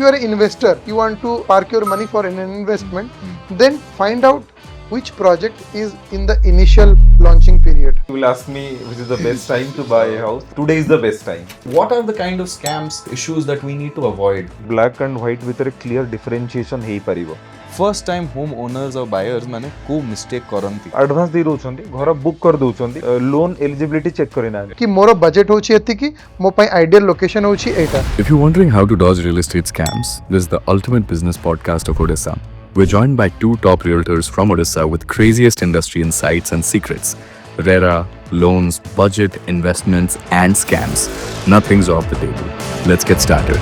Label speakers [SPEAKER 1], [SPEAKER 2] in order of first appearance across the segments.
[SPEAKER 1] you are an investor, you want to park your money for an investment, then find out which project is in the initial launching period.
[SPEAKER 2] You will ask me which is the best time to buy a house. Today is the best time.
[SPEAKER 3] What are the kind of scams, issues that we need to avoid?
[SPEAKER 2] Black and white ଭିତରେ clear differentiation ହେଇପାରିବ.
[SPEAKER 3] First time home owners or buyers ମାନେ କୋଉ mistake କରନ୍ତି?
[SPEAKER 2] Advance ଦେଇ ଦଉଛନ୍ତି, ଘର book କରି ଦଉଛନ୍ତି, ଲୋନ୍ ଏଲିଜିବିଲିଟି ଚେକ୍ କରିନାହାନ୍ତି.
[SPEAKER 1] कि मोर बजेट होची एतिकी मो पई आइडियल लोकेशन होची एटा.
[SPEAKER 4] If you're wondering how to dodge real estate scams, this is the ultimate business podcast of Odisha. We're joined by two top realtors from Odisha with craziest industry insights and secrets. RERA, loans, budget, investments, and scams. Nothing's off the table. Let's get started.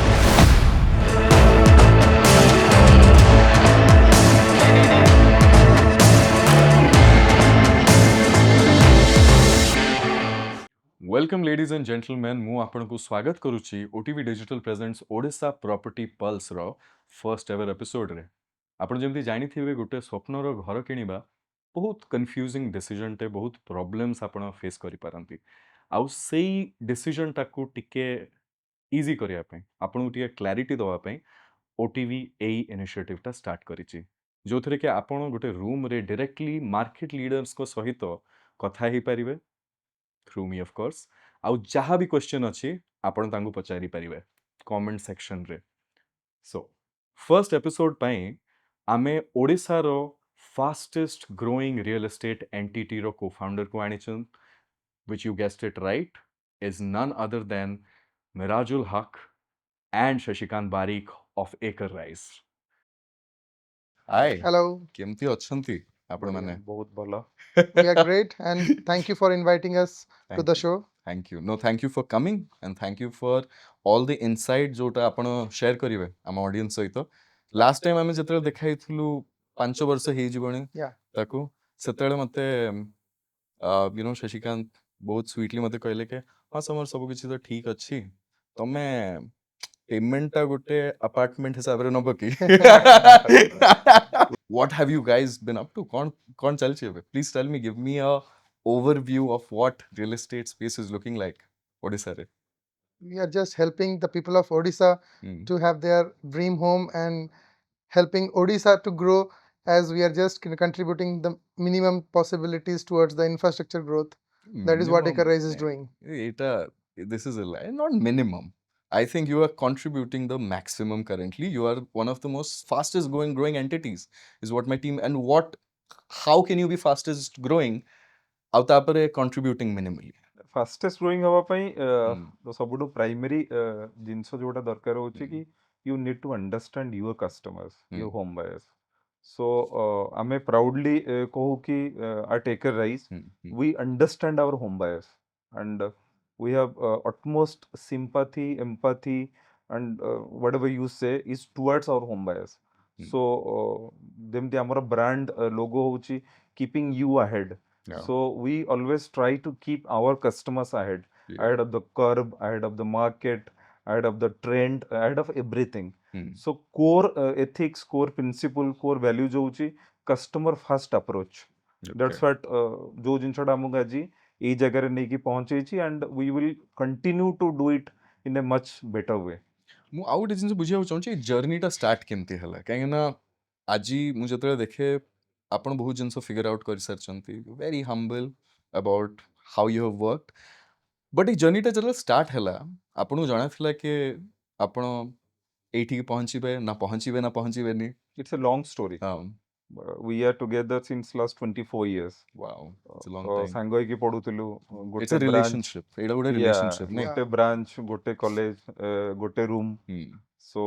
[SPEAKER 3] Welcome ladies and gentlemen, ମୁଁ ଆପଣଙ୍କୁ ସ୍ୱାଗତ କରୁଛି OTV Digital Presents Odisha property ପଲ୍ସର first ever ଏପିସୋଡ଼ରେ। ଆପଣ ଯେମିତି ଜାଣିଥିବେ ଗୋଟେ ସ୍ୱପ୍ନର ଘର କିଣିବା ବହୁତ କନଫ୍ୟୁଜିଂ ଡିସିଜନଟେ, ବହୁତ ପ୍ରୋବ୍ଲେମ୍ସ ଆପଣ ଫେସ୍ କରିପାରନ୍ତି। ଆଉ ସେଇ ଡିସିଜନଟାକୁ ଟିକେ ଇଜି କରିବା ପାଇଁ, ଆପଣଙ୍କୁ ଟିକେ କ୍ଲାରିଟି ଦେବା ପାଇଁ OTV ଏଇ ଇନିସିଏଟିଭଟା ଷ୍ଟାର୍ଟ କରିଛି, ଯେଉଁଥିରେ କି ଆପଣ ଗୋଟେ ରୁମ୍ରେ ଡିରେକ୍ଟଲି ମାର୍କେଟ ଲିଡର୍ସଙ୍କ ସହିତ କଥା ହେଇପାରିବେ through me of course, ଆଉ ଯାହା ବି କ୍ୱେଶ୍ଚନ୍ ଅଛି ଆପଣ ତାଙ୍କୁ ପଚାରି ପାରିବେ କମେଣ୍ଟ ସେକ୍ସନରେ। ସୋ ଫର୍ଷ୍ଟ ଏପିସୋଡ୍ ପାଇଁ ଆମେ ଓଡ଼ିଶାର ଫାଷ୍ଟେଷ୍ଟ ଗ୍ରୋଇଂ ରିଅଲ ଏଷ୍ଟେଟ୍ ଏଣ୍ଟିଟିର କୋ ଫାଉଣ୍ଡରକୁ ଆଣିଛନ୍, which you guessed it right, is none other than Mirajul Haq and Shashikant Barik of Acre Rise. Hi,
[SPEAKER 1] Hello,
[SPEAKER 3] କେମିତି ଅଛନ୍ତି ଆପଣ ମାନେ?
[SPEAKER 2] ବହୁତ ଭଲ.
[SPEAKER 1] we are great and thank you for inviting us to the show.
[SPEAKER 3] Thank you. No, thank you for coming and thank you for all the insight जोटा आपण share करिवे हम ऑडियंस सहित। लास्ट टाइम आमे जेतले देखाइथलु 5 वर्ष हे जीवणी
[SPEAKER 1] Yeah.
[SPEAKER 3] ताकू सेतले मते शशिकांत बहुत स्वीटली मते कहले के हां समर सब किछि तो ठीक अछि, तमे पेमेंट ता गोटे अपार्टमेंट हिसाब रे नबो की? What have you guys been up to? कौन चल छी? Please tell me, give me a overview of what real estate space is looking like Odisha re.
[SPEAKER 1] We are just helping the people of Odisha to have their dream home and helping Odisha to grow, as we are just contributing the minimum possibilities towards the infrastructure growth. That is what Acre Rise is doing.
[SPEAKER 3] This is a lie, not minimum. I think you are contributing the maximum currently. You are one of the most fastest growing entities is what my team, and how can you be fastest growing out apare contributing minimally?
[SPEAKER 2] Fastest growing ହେବା ପାଇଁ ସବୁଠୁ primary ଜିନିଷ ଯୋଉଟା ଦରକାର ହେଉଛି କି you need to understand your customers, your home buyers. So ଆମେ proudly କହୁ କି at Ekar Rise we understand our home buyers and we have utmost sympathy, empathy and whatever you say is towards our home buyers. So ଯେମିତି ଆମର brand logo ହେଉଛି keeping you ahead.
[SPEAKER 3] Yeah.
[SPEAKER 2] So we always try to keep our customers ahead, ahead of the curve, ahead of the market, ahead of the trend, ahead of everything. So core ethics, core principle, core value जो होची customer first approach. That's what जो जिनसटा हमको आज ये जगह रे नहीं की पहुंचे ची and we will continue to do it in a much better way.
[SPEAKER 3] ମୁଁ ଆଉ ଗୋଟେ ଜିନିଷ ବୁଝିବାକୁ ଚାହୁଁଛି ଜର୍ଣ୍ଣିଟା ଷ୍ଟାର୍ଟ କେମିତି ହେଲା, କାହିଁକି ନା ଆଜି ମୁଁ ଯେତେବେଳେ ଦେଖେ ଆପଣ ବହୁତ ଜିନିଷ ଫିଗର ଆଉଟ୍ କରିସାରିଛନ୍ତି, very humble about how you have worked, but ଏଇ ଜର୍ଣ୍ଣିଟା ଯେତେବେଳେ ଷ୍ଟାର୍ଟ ହେଲା ଆପଣଙ୍କୁ ଜଣାଥିଲା କି ଆପଣ ଏଇଠିକି ପହଞ୍ଚିବେନି?
[SPEAKER 2] It's a long story. We are together since last 24 years.
[SPEAKER 3] Wow, it's a long
[SPEAKER 2] So
[SPEAKER 3] time.
[SPEAKER 2] ସାଙ୍ଗ ହେଇକି ପଢୁଥିଲୁ,
[SPEAKER 3] It's a relationship. ଏଇଟା ଗୋଟେ relationship, ନାଇଁ?
[SPEAKER 2] ଗୋଟେ ବ୍ରାଞ୍ଚ, ଗୋଟେ କଲେଜ, ଗୋଟେ room. So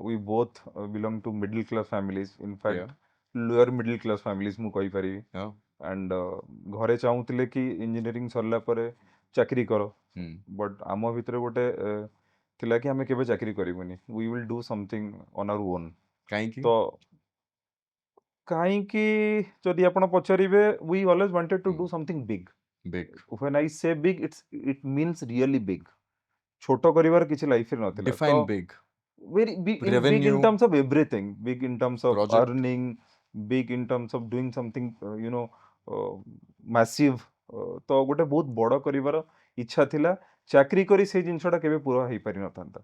[SPEAKER 2] we both belong to middle class families. In fact,
[SPEAKER 3] Yeah.
[SPEAKER 2] lower middle class families ମୁଁ କହିପାରିବି.
[SPEAKER 3] Yeah.
[SPEAKER 2] And ଘରେ ଚାହୁଁଥିଲେ କି ଇଞ୍ଜିନିୟରିଂ ସରିଲା ପରେ ଚାକିରି କର, ବଟ୍ ଆମ ଭିତରେ ଗୋଟେ ଥିଲା କି ଆମେ କେବେ ଚାକିରି କରିବୁନି, we will do something on our own.
[SPEAKER 3] କାହିଁକି?
[SPEAKER 2] ତ କାହିଁକି ଯଦି ଆପଣ ପଚାରିବେ, we always wanted to do something big.
[SPEAKER 3] Big.
[SPEAKER 2] When I say big, it means really big. ଛୋଟ କରିବାର କିଛି ଲାଇଫରେ ନଥିଲା।
[SPEAKER 3] Define big.
[SPEAKER 2] Very big, big
[SPEAKER 3] Revenue.
[SPEAKER 2] in terms of everything, big in terms of
[SPEAKER 3] Project.
[SPEAKER 2] earning, big in terms of doing something massive. ତ ଗୋଟେ ବହୁତ ବଡ଼ କରିବାର ଇଚ୍ଛା ଥିଲା। ଚାକିରି କରି ସେଇ ଜିନିଷଟା କେବେ ପୁରା ହେଇପାରିନଥାନ୍ତା,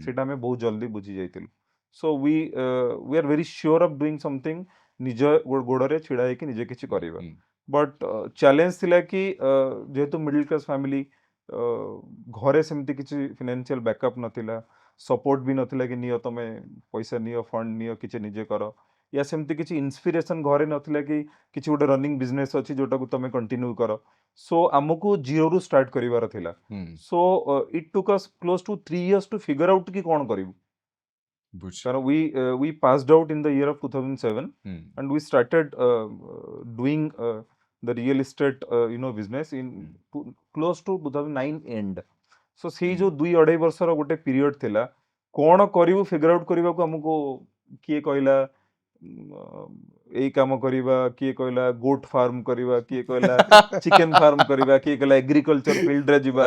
[SPEAKER 2] ସେଇଟା ଆମେ ବହୁତ ଜଲ୍ଦି ବୁଝି ଯାଇଥିଲୁ। so we are very sure of doing something निज गोड़े छिड़ा होकि निजे किछि करिबा बट चैलेंज थिला कि जेहेतु मिडिल क्लास फैमिली घरे सेमती किछि फाइनेंशियल बैकअप नथिला सपोर्ट भी नथिला कि नियो तमे पैसा नियो फंड नियो किछि निजे करो या सेमती किछि इंस्पिरेशन घरे नथिला कि किछि गोटे रनिंग बिजनेस अछि जोटा को तमे कंटिन्यू करो सो हमको जीरो रु स्टार्ट करिवार थिला so it took us close to 3 years to figure out कि कोन करिवु कारण we passed out in the year of 2007 and we started doing the real estate business in close to 2009 end so सेई जो 2-2.5 वर्षर गोटे period थिला कोन करिवु figure out करबा को हमको किए कहला एई काम करिबा किए कहला गोट फार्म करिबा किए कहला चिकन फार्म करिबा किए कहला एग्रीकल्चर फील्ड रे जिबा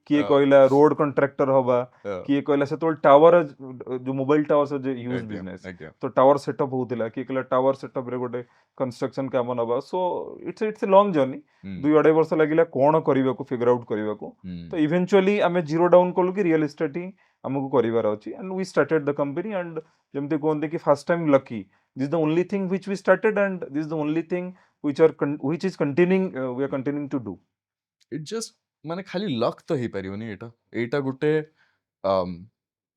[SPEAKER 2] किए कहला रोड कॉन्ट्रैक्टर होबा किए कहला सेतोल टावर जो मोबाइल टावर से जो यूज बिजनेस तो टावर सेटअप होतिला किए कहला टावर सेटअप रे गोटे कंस्ट्रक्शन काम नबा so it's a long journey 2-2.5 वर्ष लागिला कोन करिबा को फिगर आउट करिबा को तो इवेंचुअली हमें जीरो डाउन कलु कि रियल एस्टेट ही हमको करिवार अछि and we started the company and जेमते कोनते कि first time lucky this is the only thing which we started and this is the only thing which is continuing we are continuing to do
[SPEAKER 3] it just माने खाली luck तो ही परियोनी एटा गुटे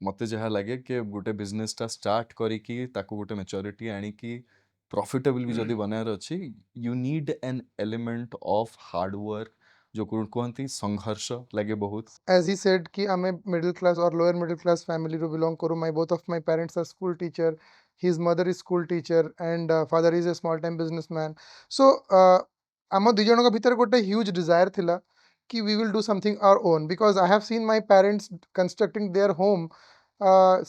[SPEAKER 3] मते जहा लागे कि गुटे बिजनेस टा स्टार्ट करी कि ताको गुटे मैच्योरिटी आनी कि प्रॉफिटेबल भी जदी बनार अछि you need an element of hard work जो कहती संघर्ष लगे बहुत
[SPEAKER 1] as he said कि हमें middle class or lower middle class family row belong करू both of my parents are school teacher his mother is school teacher and father is a small time businessman so आम दुई जन भितर गोटे huge desire थिला कि we will do something our own because I have seen my parents constructing their home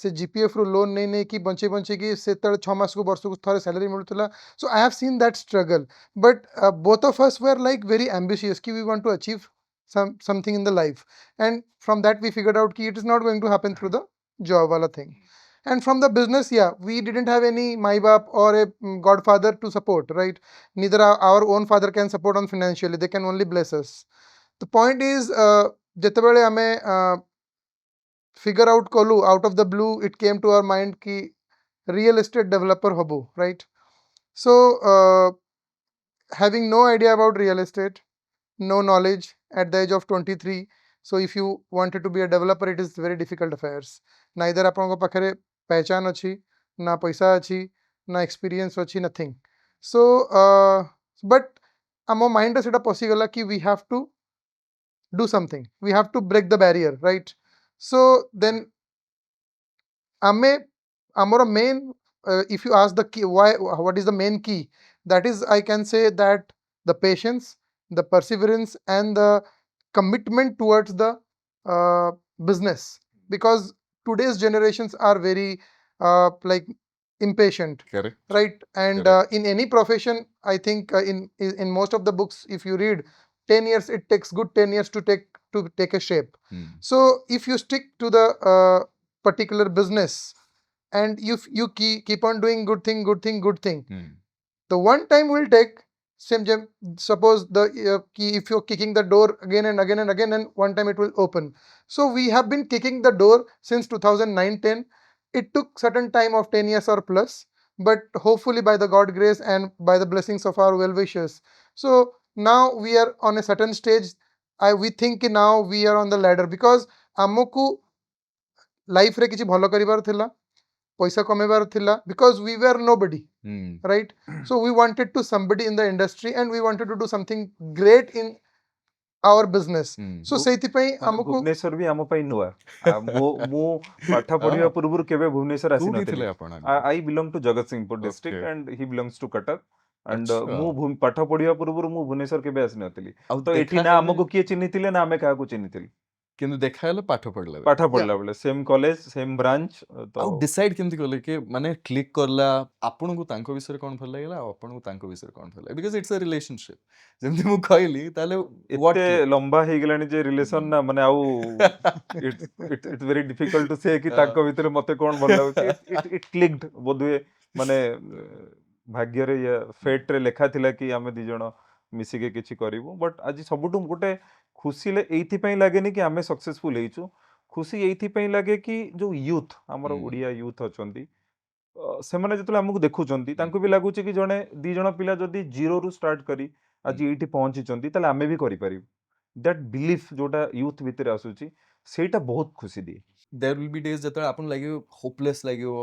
[SPEAKER 1] से GPF रू loan नहीं कि बंचे बंचे कि से 6 मास को वर्ष को थोड़े salary मिलुला so I have seen that struggle but both of us were like very ambitious कि we want to achieve something in the life and from that we figured out कि it is not going to happen through the job wala thing and from the business yeah we didn't have any my bap or a godfather to support right neither our own father can support on financially they can only bless us the point is jetebele ame figure out kolu out of the blue it came to our mind ki real estate developer hobo right so having no idea about real estate no knowledge at the age of 23 so if you wanted to be a developer it is very difficult affairs neither apanko pakhare pehchan achi na paisa achi na experience achi nothing so but amo mind re seta posi gala ki we have to do something we have to break the barrier right so then ame amora main if you ask the key why what is the main key that is I can say that the patience the perseverance and the commitment towards the business because today's generations are very like impatient
[SPEAKER 3] correct
[SPEAKER 1] right and in any profession I think in most of the books if you read 10 years it takes good 10 years to take a shape so if you stick to the particular business and if you keep on doing good thing the one time will take same suppose the if you're kicking the door again and again and again and one time it will open so we have been kicking the door since 2009-10 it took certain time of 10 years or plus but hopefully by the God grace and by the blessings of our well wishers so now we are on a certain stage we think now we are on the ladder because amoku life re kichi bhalo karibar thila paisa kamebar thila because we were nobody right so we wanted to somebody in the industry and we wanted to do something great in our business so seiti pai amku
[SPEAKER 2] Bhubaneswar भी हम पई नुआ मो पाठ पढिया पूर्व केबे भुवनेश्वर आसी नथिले I belong to Jagatsinghpur district and he belongs to Cuttack and मु पाठ पढिया पूर्व मु भुवनेश्वर केबे आसी नथिली तो एठी ना हमको किए चिन्हितिले ना हमें काहा को चिन्हितिली
[SPEAKER 3] किंतु देखा हेले पाठ पढला
[SPEAKER 2] बेले सेम कॉलेज सेम ब्रांच
[SPEAKER 3] तो डिसाइड केमति करले के माने क्लिक करला आपन को तांको विषय कोन भल लागला आपन को तांको विषय कोन भल लागला बिकॉज़ इट्स अ रिलेशनशिप जेमति मु कहली ताले
[SPEAKER 2] एते लंबा हे गेलानी जे रिलेशन ना माने आउ इट्स वेरी डिफिकल्ट टू से कि तांको भीतर मते कोन भल लागो इट क्लिक्ड बोधवे माने भाग्य रे या फेट रे लेखा थिला कि हमें दी जण मिसी के किछि करिवो बट आज सबुटु गोटे खुशी ले एथि पई लागेनी कि हमें सक्सेसफुल हेइछु खुशी एथि पई लागे कि जो यूथ हमर ओडिया यूथ अछंती ସେମାନେ ଯେତେବେଳେ ଆମକୁ ଦେଖୁଛନ୍ତି ତାଙ୍କୁ ବି ଲାଗୁଛି କି ଜଣେ ଦି ଜଣ ପିଲା ଯଦି ଜିରୋରୁ ଷ୍ଟାର୍ଟ କରି ଆଜି ଏଇଠି ପହଞ୍ଚିଛନ୍ତି ତାହେଲେ ଆମେ ବି କରିପାରିବୁ। ଦ୍ୟାଟ୍ ବିଲିଫ୍ ଯୋଉଟା ୟୁଥ୍ ଭିତରେ ଆସୁଛି ସେଇଟା ବହୁତ ଖୁସି ଦିଏ।
[SPEAKER 3] there will be days ଯେତେବେଳେ ଆପଣ ଲାଗିବ hopeless ଲାଗିବ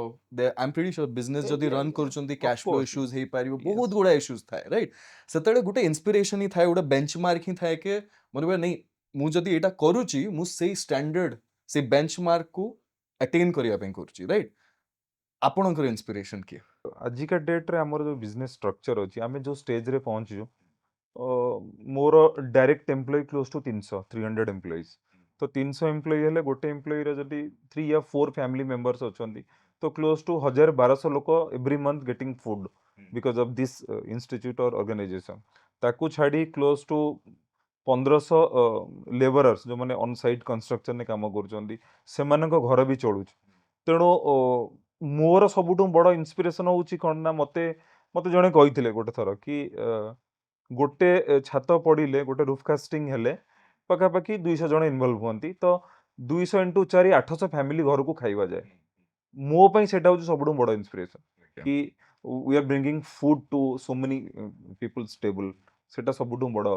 [SPEAKER 3] I am pretty sure business ଯଦି run କରୁଛନ୍ତି
[SPEAKER 2] Of
[SPEAKER 3] cash flow
[SPEAKER 2] course.
[SPEAKER 3] issues ହେଇପାରିବ
[SPEAKER 2] Yes.
[SPEAKER 3] ବହୁତ ଗୁଡ଼ା issues ଥାଏ right ସେତେବେଳେ ଗୋଟେ inspiration ହିଁ ଥାଏ ଗୋଟେ benchmark ହିଁ ଥାଏ କି ମନେ ନାଇଁ ମୁଁ ଯଦି ଏଇଟା କରୁଛି ମୁଁ ସେଇ standard ସେଇ benchmark କୁ attain କରିବା ପାଇଁ କରୁଛି right ଆପଣଙ୍କର inspiration କିଏ?
[SPEAKER 2] ଆଜିକା ଡେଟ୍ରେ ଆମର ଯୋଉ ବିଜନେସ୍ ଷ୍ଟ୍ରକ୍ଚର ଅଛି ଆମେ ଯୋଉ ଷ୍ଟେଜରେ ପହଞ୍ଚିଛୁ ମୋର direct employee close two 300 employees. ତ 300 ଏମ୍ପ୍ଲୟି ହେଲେ ଗୋଟେ ଏମ୍ପ୍ଲୟିର ଯଦି 3 या 4 ଫ୍ୟାମିଲି ମେମ୍ବର୍ସ ଅଛନ୍ତି ତ କ୍ଲୋଜ୍ ଟୁ 1000-1200 ଲୋକ every month getting food because of this institute or organisation. ତାକୁ ଛାଡ଼ି କ୍ଲୋଜ୍ ଟୁ 1500 ଲେବରର୍ସ ଯେଉଁମାନେ ଅନ୍ ସାଇଟ୍ କନଷ୍ଟ୍ରକ୍ସନରେ କାମ କରୁଛନ୍ତି ସେମାନଙ୍କ ଘର ବି ଚଳୁଛି। ତେଣୁ ମୋର ସବୁଠୁ ବଡ଼ ଇନ୍ସପିରେସନ୍ ହେଉଛି କ'ଣ ନା ମତେ ଜଣେ କହିଥିଲେ ଗୋଟେ ଥର କି ଗୋଟେ ଛାତ ପଡ଼ିଲେ ଗୋଟେ ରୁଫ୍ କାଷ୍ଟିଂ ହେଲେ ପାଖାପାଖି 200 ଜଣ ଇନଭଲ୍ଭ ହୁଅନ୍ତି। ତ 200 × 4 800 ଫ୍ୟାମିଲି ଘରକୁ ଖାଇବା ଯାଏ। ମୋ ପାଇଁ ସେଇଟା ହେଉଛି ସବୁଠୁ ବଡ଼ ଇନ୍ସପିରେସନ୍ କି we are bringing food to so many people's table. सेटा सबुठु बड़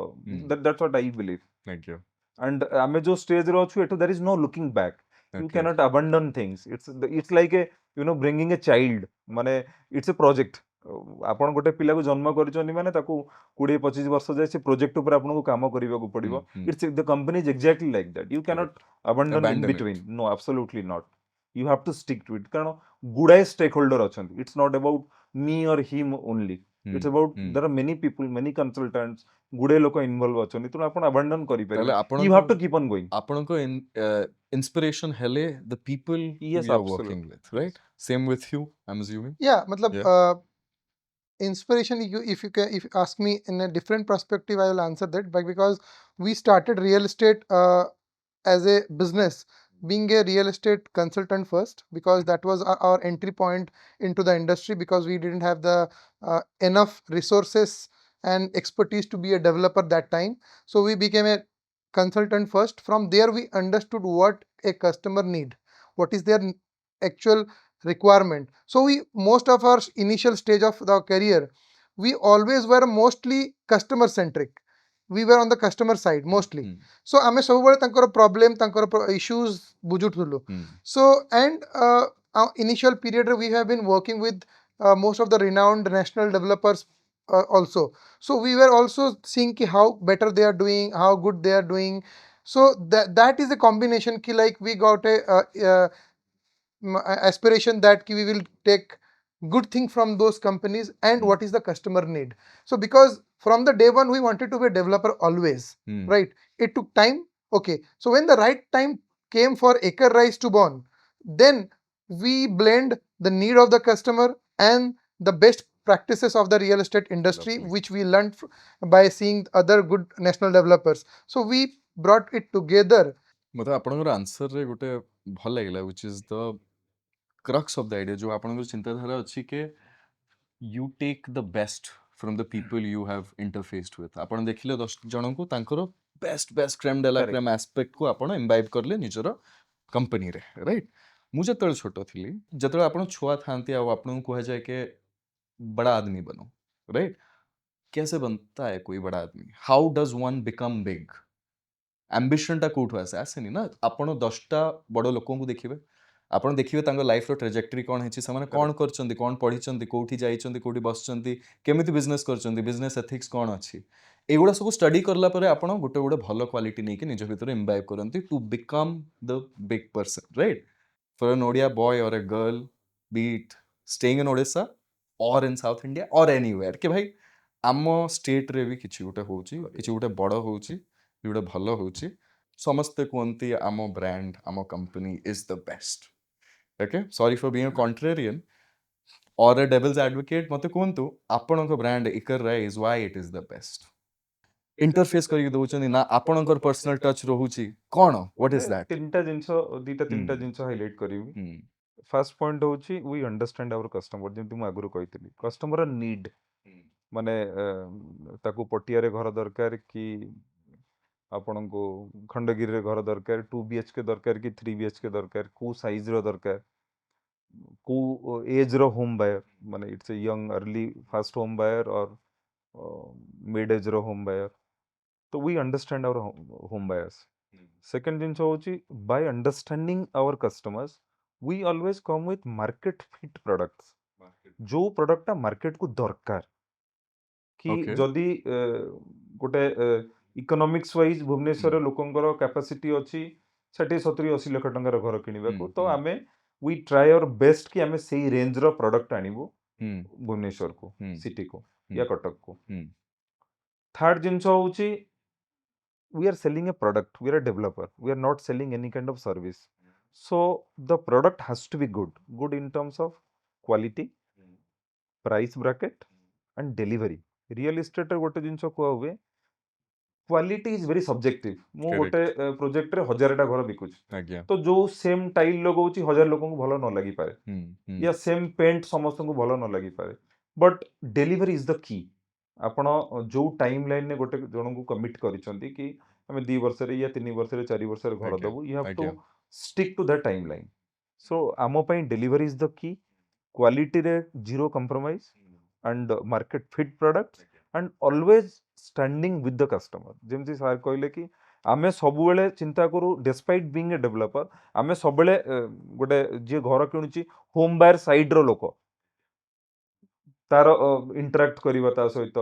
[SPEAKER 2] that's what I believe.
[SPEAKER 3] Thank you.
[SPEAKER 2] And आमे जो स्टेज रे अछु एटो there is no looking back. You
[SPEAKER 3] Okay.
[SPEAKER 2] cannot abandon things. It's like a bringing a child माने it's a project. आपण गोटे पिला को जन्म करिसोनी माने ताकू 20-25 वर्ष जाय से प्रोजेक्ट ऊपर आपन को काम करिवा को पड़िबो। It's the company is exactly like that. You cannot abandon in
[SPEAKER 3] Abandon it.
[SPEAKER 2] between. No, absolutely not. You have to stick to it. कारण गुडाए स्टेक होल्डर अछंती. It's not about me or him only. It's about there are many people, many consultants, गुडे लोक involve अछंती. तो आपण abandon करि
[SPEAKER 3] ताले
[SPEAKER 2] परिबे. You have to keep on going.
[SPEAKER 3] ଆପଣଙ୍କ inspiration ହେଲେ the people
[SPEAKER 2] Yes,
[SPEAKER 3] you are
[SPEAKER 2] absolutely.
[SPEAKER 3] working with right same with you I'm assuming
[SPEAKER 1] Yeah, matlab,
[SPEAKER 3] Yeah.
[SPEAKER 1] inspiration, if you ask me in a different perspective, I will answer that, but because we started real estate as a business, being a real estate consultant first, because that was our entry point into the industry, because we didn't have the enough resources and expertise to be a developer that time. So we became a consultant first. From there we understood what a customer need, what is their actual requirement. So we, most of our initial stage of the career, we always were mostly customer centric. We were on the customer side mostly. So ଆମେ ସବୁବେଳେ ତାଙ୍କର problem, ତାଙ୍କର issues ବୁଝୁଥିଲୁ. So and our initial period we have been working with most of the renowned national developers also. So we were also seeing ki how better they are doing, how good they are doing. So that is a combination ki like we got a aspiration that we will take good thing from those companies and what is the customer need. So because from the day one we wanted to be a developer always, right? It took time. Okay, so when the right time came for Acre Rise to born, then we blend the need of the customer and the best practices of the real estate industry,
[SPEAKER 3] Development.
[SPEAKER 1] which we learned by seeing other good national developers. So we brought it together.
[SPEAKER 3] ମତେ ଆପଣଙ୍କର ଆନ୍ସରରେ ଗୋଟେ ଭଲ ଲାଗିଲା which is the crux of the idea जो ଆପଣଙ୍କର ଚିନ୍ତାଧାରା ଅଛି कि you take the best from the people you have interfaced with ଆପଣ ଦେଖିଲେ 10 ଜଣଙ୍କୁ ତାଙ୍କର best crème de la
[SPEAKER 2] Correct.
[SPEAKER 3] crème aspect କୁ ଆପଣ imbibe करले ନିଜର कंपनीରେ राइट ମୁଁ ଯେତେବେଳେ ଛୋଟ ଥିଲି ଯେତେବେଳେ ଆପଣ ଛୁଆ ଥାଆନ୍ତି ଆଉ ଆପଣଙ୍କୁ କୁହାଯାଏ कि बड़ा आदमी बनो राइट कैसे बनता है कोई बड़ा आदमी how does one become big ambition टा कोठु आसे आसेनी ना आपण 10टा बड़ लोकंकु देखिबे आपण देखिबे तांको लाइफ रो ट्रेजेक्टरी कोन हेछि समान कोन करचंदी कोन पढिचंदी कोठी जाइचंदी कोठी बसचंदी केमिति बिजनेस करचंदी बिजनेस एथिक्स कोन अछि एगुडा सब स्टडी करला परे आपण गोटे गोटे भलो क्वालिटी नै कि निज भितर इम्बाइब करंती to become the big person right for an Odia boy और a girl be it staying in Odisha और इन साउथ इंडिया और एनीवेयर कि भाई आम स्टेट रे भी किछि गोटे होउची किछि गोटे बड़ होउची जोटा भल होउची समस्ते कहती आम ब्रांड आम company is the best okay sorry for being a contrarian और अ डेविल्स एडवोकेट मते कहंतु आपणक brand Ekar Rise why it is the best interface करके दउचनी ना आपणकर पर्सनल टच रहूची कोन व्हाट इज दैट
[SPEAKER 2] तीनटा जिंसो दीटा तीनटा जिंसो हाइलाइट करिवि। फर्स्ट पॉइंट होची वी अंडरस्टैंड आवर कस्टमर जेंति मु आगुरु कहितली कस्टमर नीड माने ताकू पटिया रे घर दरकार कि आपनको खंडगिरी रे घर दरकार 2 BHK दरकार कि 3 BHK दरकार को साइज रो दरकार को एज रो होम बायर माने it's a young early first home buyer और मिड एज रो होम बायर तो we understand our home buyers second जिनस होची by understanding our customers we always come with market fit products जो प्रोडक्टटा market को दरकार कि
[SPEAKER 3] Okay.
[SPEAKER 2] जदि गोटे इकोनॉमिक्स वाइज भुवनेश्वर लोकंकर कैपेसिटी अछि 60-70-80 लाख टंकार घर किनिबा को तो आमे वी ट्राई आवर बेस्ट कि आमे सेही रेंज रो प्रोडक्ट आनिबो भुवनेश्वर को सिटी को या कटक को थर्ड जिनस होची we are selling a product, we are a developer, we are not selling any kind of service, so the product has to be good in terms of quality, price bracket and delivery. Real estate गोटे जिनस को हुए quality is very subjective मु
[SPEAKER 3] Correct.
[SPEAKER 2] गोटे project रे 1000टा घर बिकुछ
[SPEAKER 3] आज्ञा
[SPEAKER 2] तो जो सेम टाइल लगौची 1000 लोगों को भलो न लगी पारे या सेम पेंट समस्त को भलो न लगी पारे बट डेलीवरी इज द की आपण जो टाइम लाइन ने गोटे जन को कमिट करिसंती कि हमें 2 वर्ष रे या 3 वर्ष रे 4 वर्ष रे घर
[SPEAKER 3] आज्ञा,
[SPEAKER 2] दबु यू हैव टू
[SPEAKER 3] आज्ञा।
[SPEAKER 2] Stick to that timeline so आमो पई delivery is the key quality रे zero compromise and market fit products and always standing with the customer जेमती सार कहले कि आमे सब बेले चिंता करू despite being a developer आमे सब बेले गोटे जे घर किणुची होम बायर साइड रो लोक तार इंटरेक्ट करबा ता सहित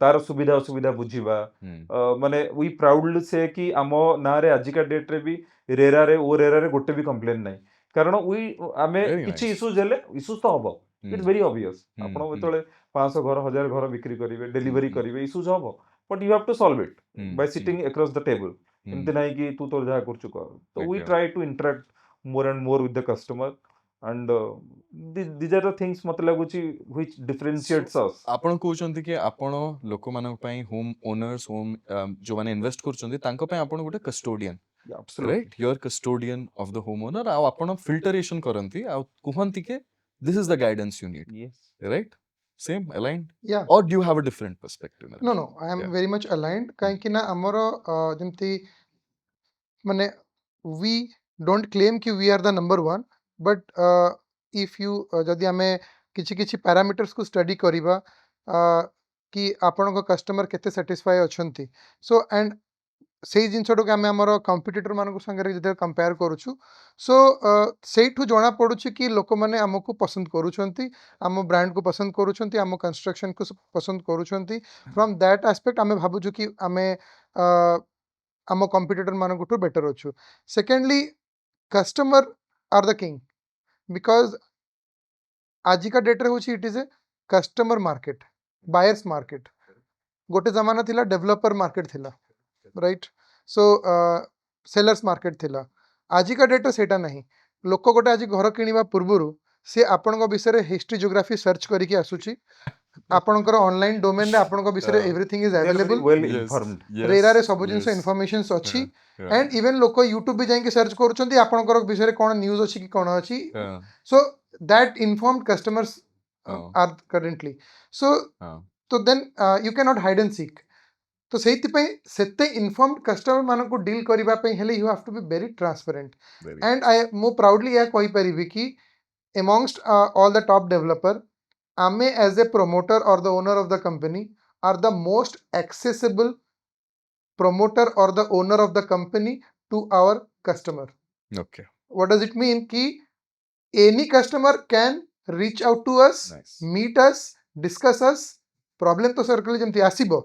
[SPEAKER 2] तार सुविधा असुविधा बुझिबा माने वी प्राउडली से कि आमो ना रे आजिका डेट रे भी रेरा रे ओ रेरा रे गोटे भी कंप्लेन नाही कारण वी आमे
[SPEAKER 3] Very
[SPEAKER 2] किछि
[SPEAKER 3] nice.
[SPEAKER 2] इश्यूज हेले इश्यूज तो हबो इट्स वेरी ऑब्वियस आपण बेतले 500 घर 1000 घर बिक्री करिवे डेलीवरी करिवे इश्यूज हबो but you have to solve it by sitting across the table एमते नाही कि तू तोर जहा करछु कर तो we
[SPEAKER 3] Exactly.
[SPEAKER 2] Try to interact more and more with the customer and these are the things मत लागुची which differentiates us
[SPEAKER 3] आपण कहउचंती कि आपण लोक मानक पई होम ओनर्स होम जो माने इन्वेस्ट करचंती तांको पई आपण गोटे custodian
[SPEAKER 2] Yeah, absolutely
[SPEAKER 3] right you are custodian of the home owner आ आपण फिल्टरेशन करंती आ कुहंती के this is the guidance you need
[SPEAKER 2] yes
[SPEAKER 3] right same aligned
[SPEAKER 1] Yeah.
[SPEAKER 3] और do you have a different perspective
[SPEAKER 1] No, no, I am
[SPEAKER 3] Yeah.
[SPEAKER 1] very much aligned. काहेकि ना हमरो जेमती माने we don't claim कि we are the number one, but if you जदि आमे किछि किछि पैरामीटर्स को स्टडी करिबा कि आपनको कस्टमर केते सैटिस्फाई अछंती सो एंड सेही जिनसटो आमे हमर कंपिटिटर मानको संगे जदि कंपेयर करूछु सो सेठु जणा पडुछि कि लोक माने हमको पसंद करूछंती आम ब्रांड को पसंद करूछंती आम कंस्ट्रक्शन को पसंद करूछंती फ्रॉम दैट एस्पेक्ट आमे भाबुछु कि आमे आम कंपिटिटर मानकठु बेटर अछु secondly customer are the king because आजिका डेट रे होछि it is a customer market buyers market गोटे जमाना थिला डेवलपर मार्केट थिला राइट सो सेलर्स मार्केट थिला आजिका डेट रे सेटा नहीं लोक गोटे आज घर किनिबा पूर्वरु से आपनक विषय हिस्ट्री ज्योग्राफी सर्च करिके आसुची आपनकर ऑनलाइन डोमेन रे आपनक विषय everything is
[SPEAKER 2] they are very
[SPEAKER 1] available
[SPEAKER 2] well
[SPEAKER 3] Yes,
[SPEAKER 2] informed
[SPEAKER 3] yes,
[SPEAKER 1] RERA रे सब जिनस
[SPEAKER 3] yes.
[SPEAKER 1] इन्फॉर्मेशंस अछि
[SPEAKER 3] Yeah,
[SPEAKER 1] एंड इवन लोक यूट्यूब भी जाके सर्च करूछंती आपनकर विषय कोन न्यूज़ अछि कि कोन अछि
[SPEAKER 3] yeah,
[SPEAKER 1] so that informed customers
[SPEAKER 3] Oh.
[SPEAKER 1] are currently so
[SPEAKER 3] yeah.
[SPEAKER 1] तो then you cannot hide and seek तो सेति पई सेते इन्फॉर्म्ड कस्टमर मानको को डील करिबा पई हेले you have to be very transparent
[SPEAKER 3] Very
[SPEAKER 1] and I मो प्राउडली या कहि परिबी कि amongst all the top developer आमे as a promoter or the owner of the company are the most accessible promoter or the owner of the company to our customer.
[SPEAKER 3] Okay,
[SPEAKER 1] What does it mean? Ki any customer can reach out to us,
[SPEAKER 3] nice.
[SPEAKER 1] meet us, discuss us. Problem तो circle जेमती आसीबो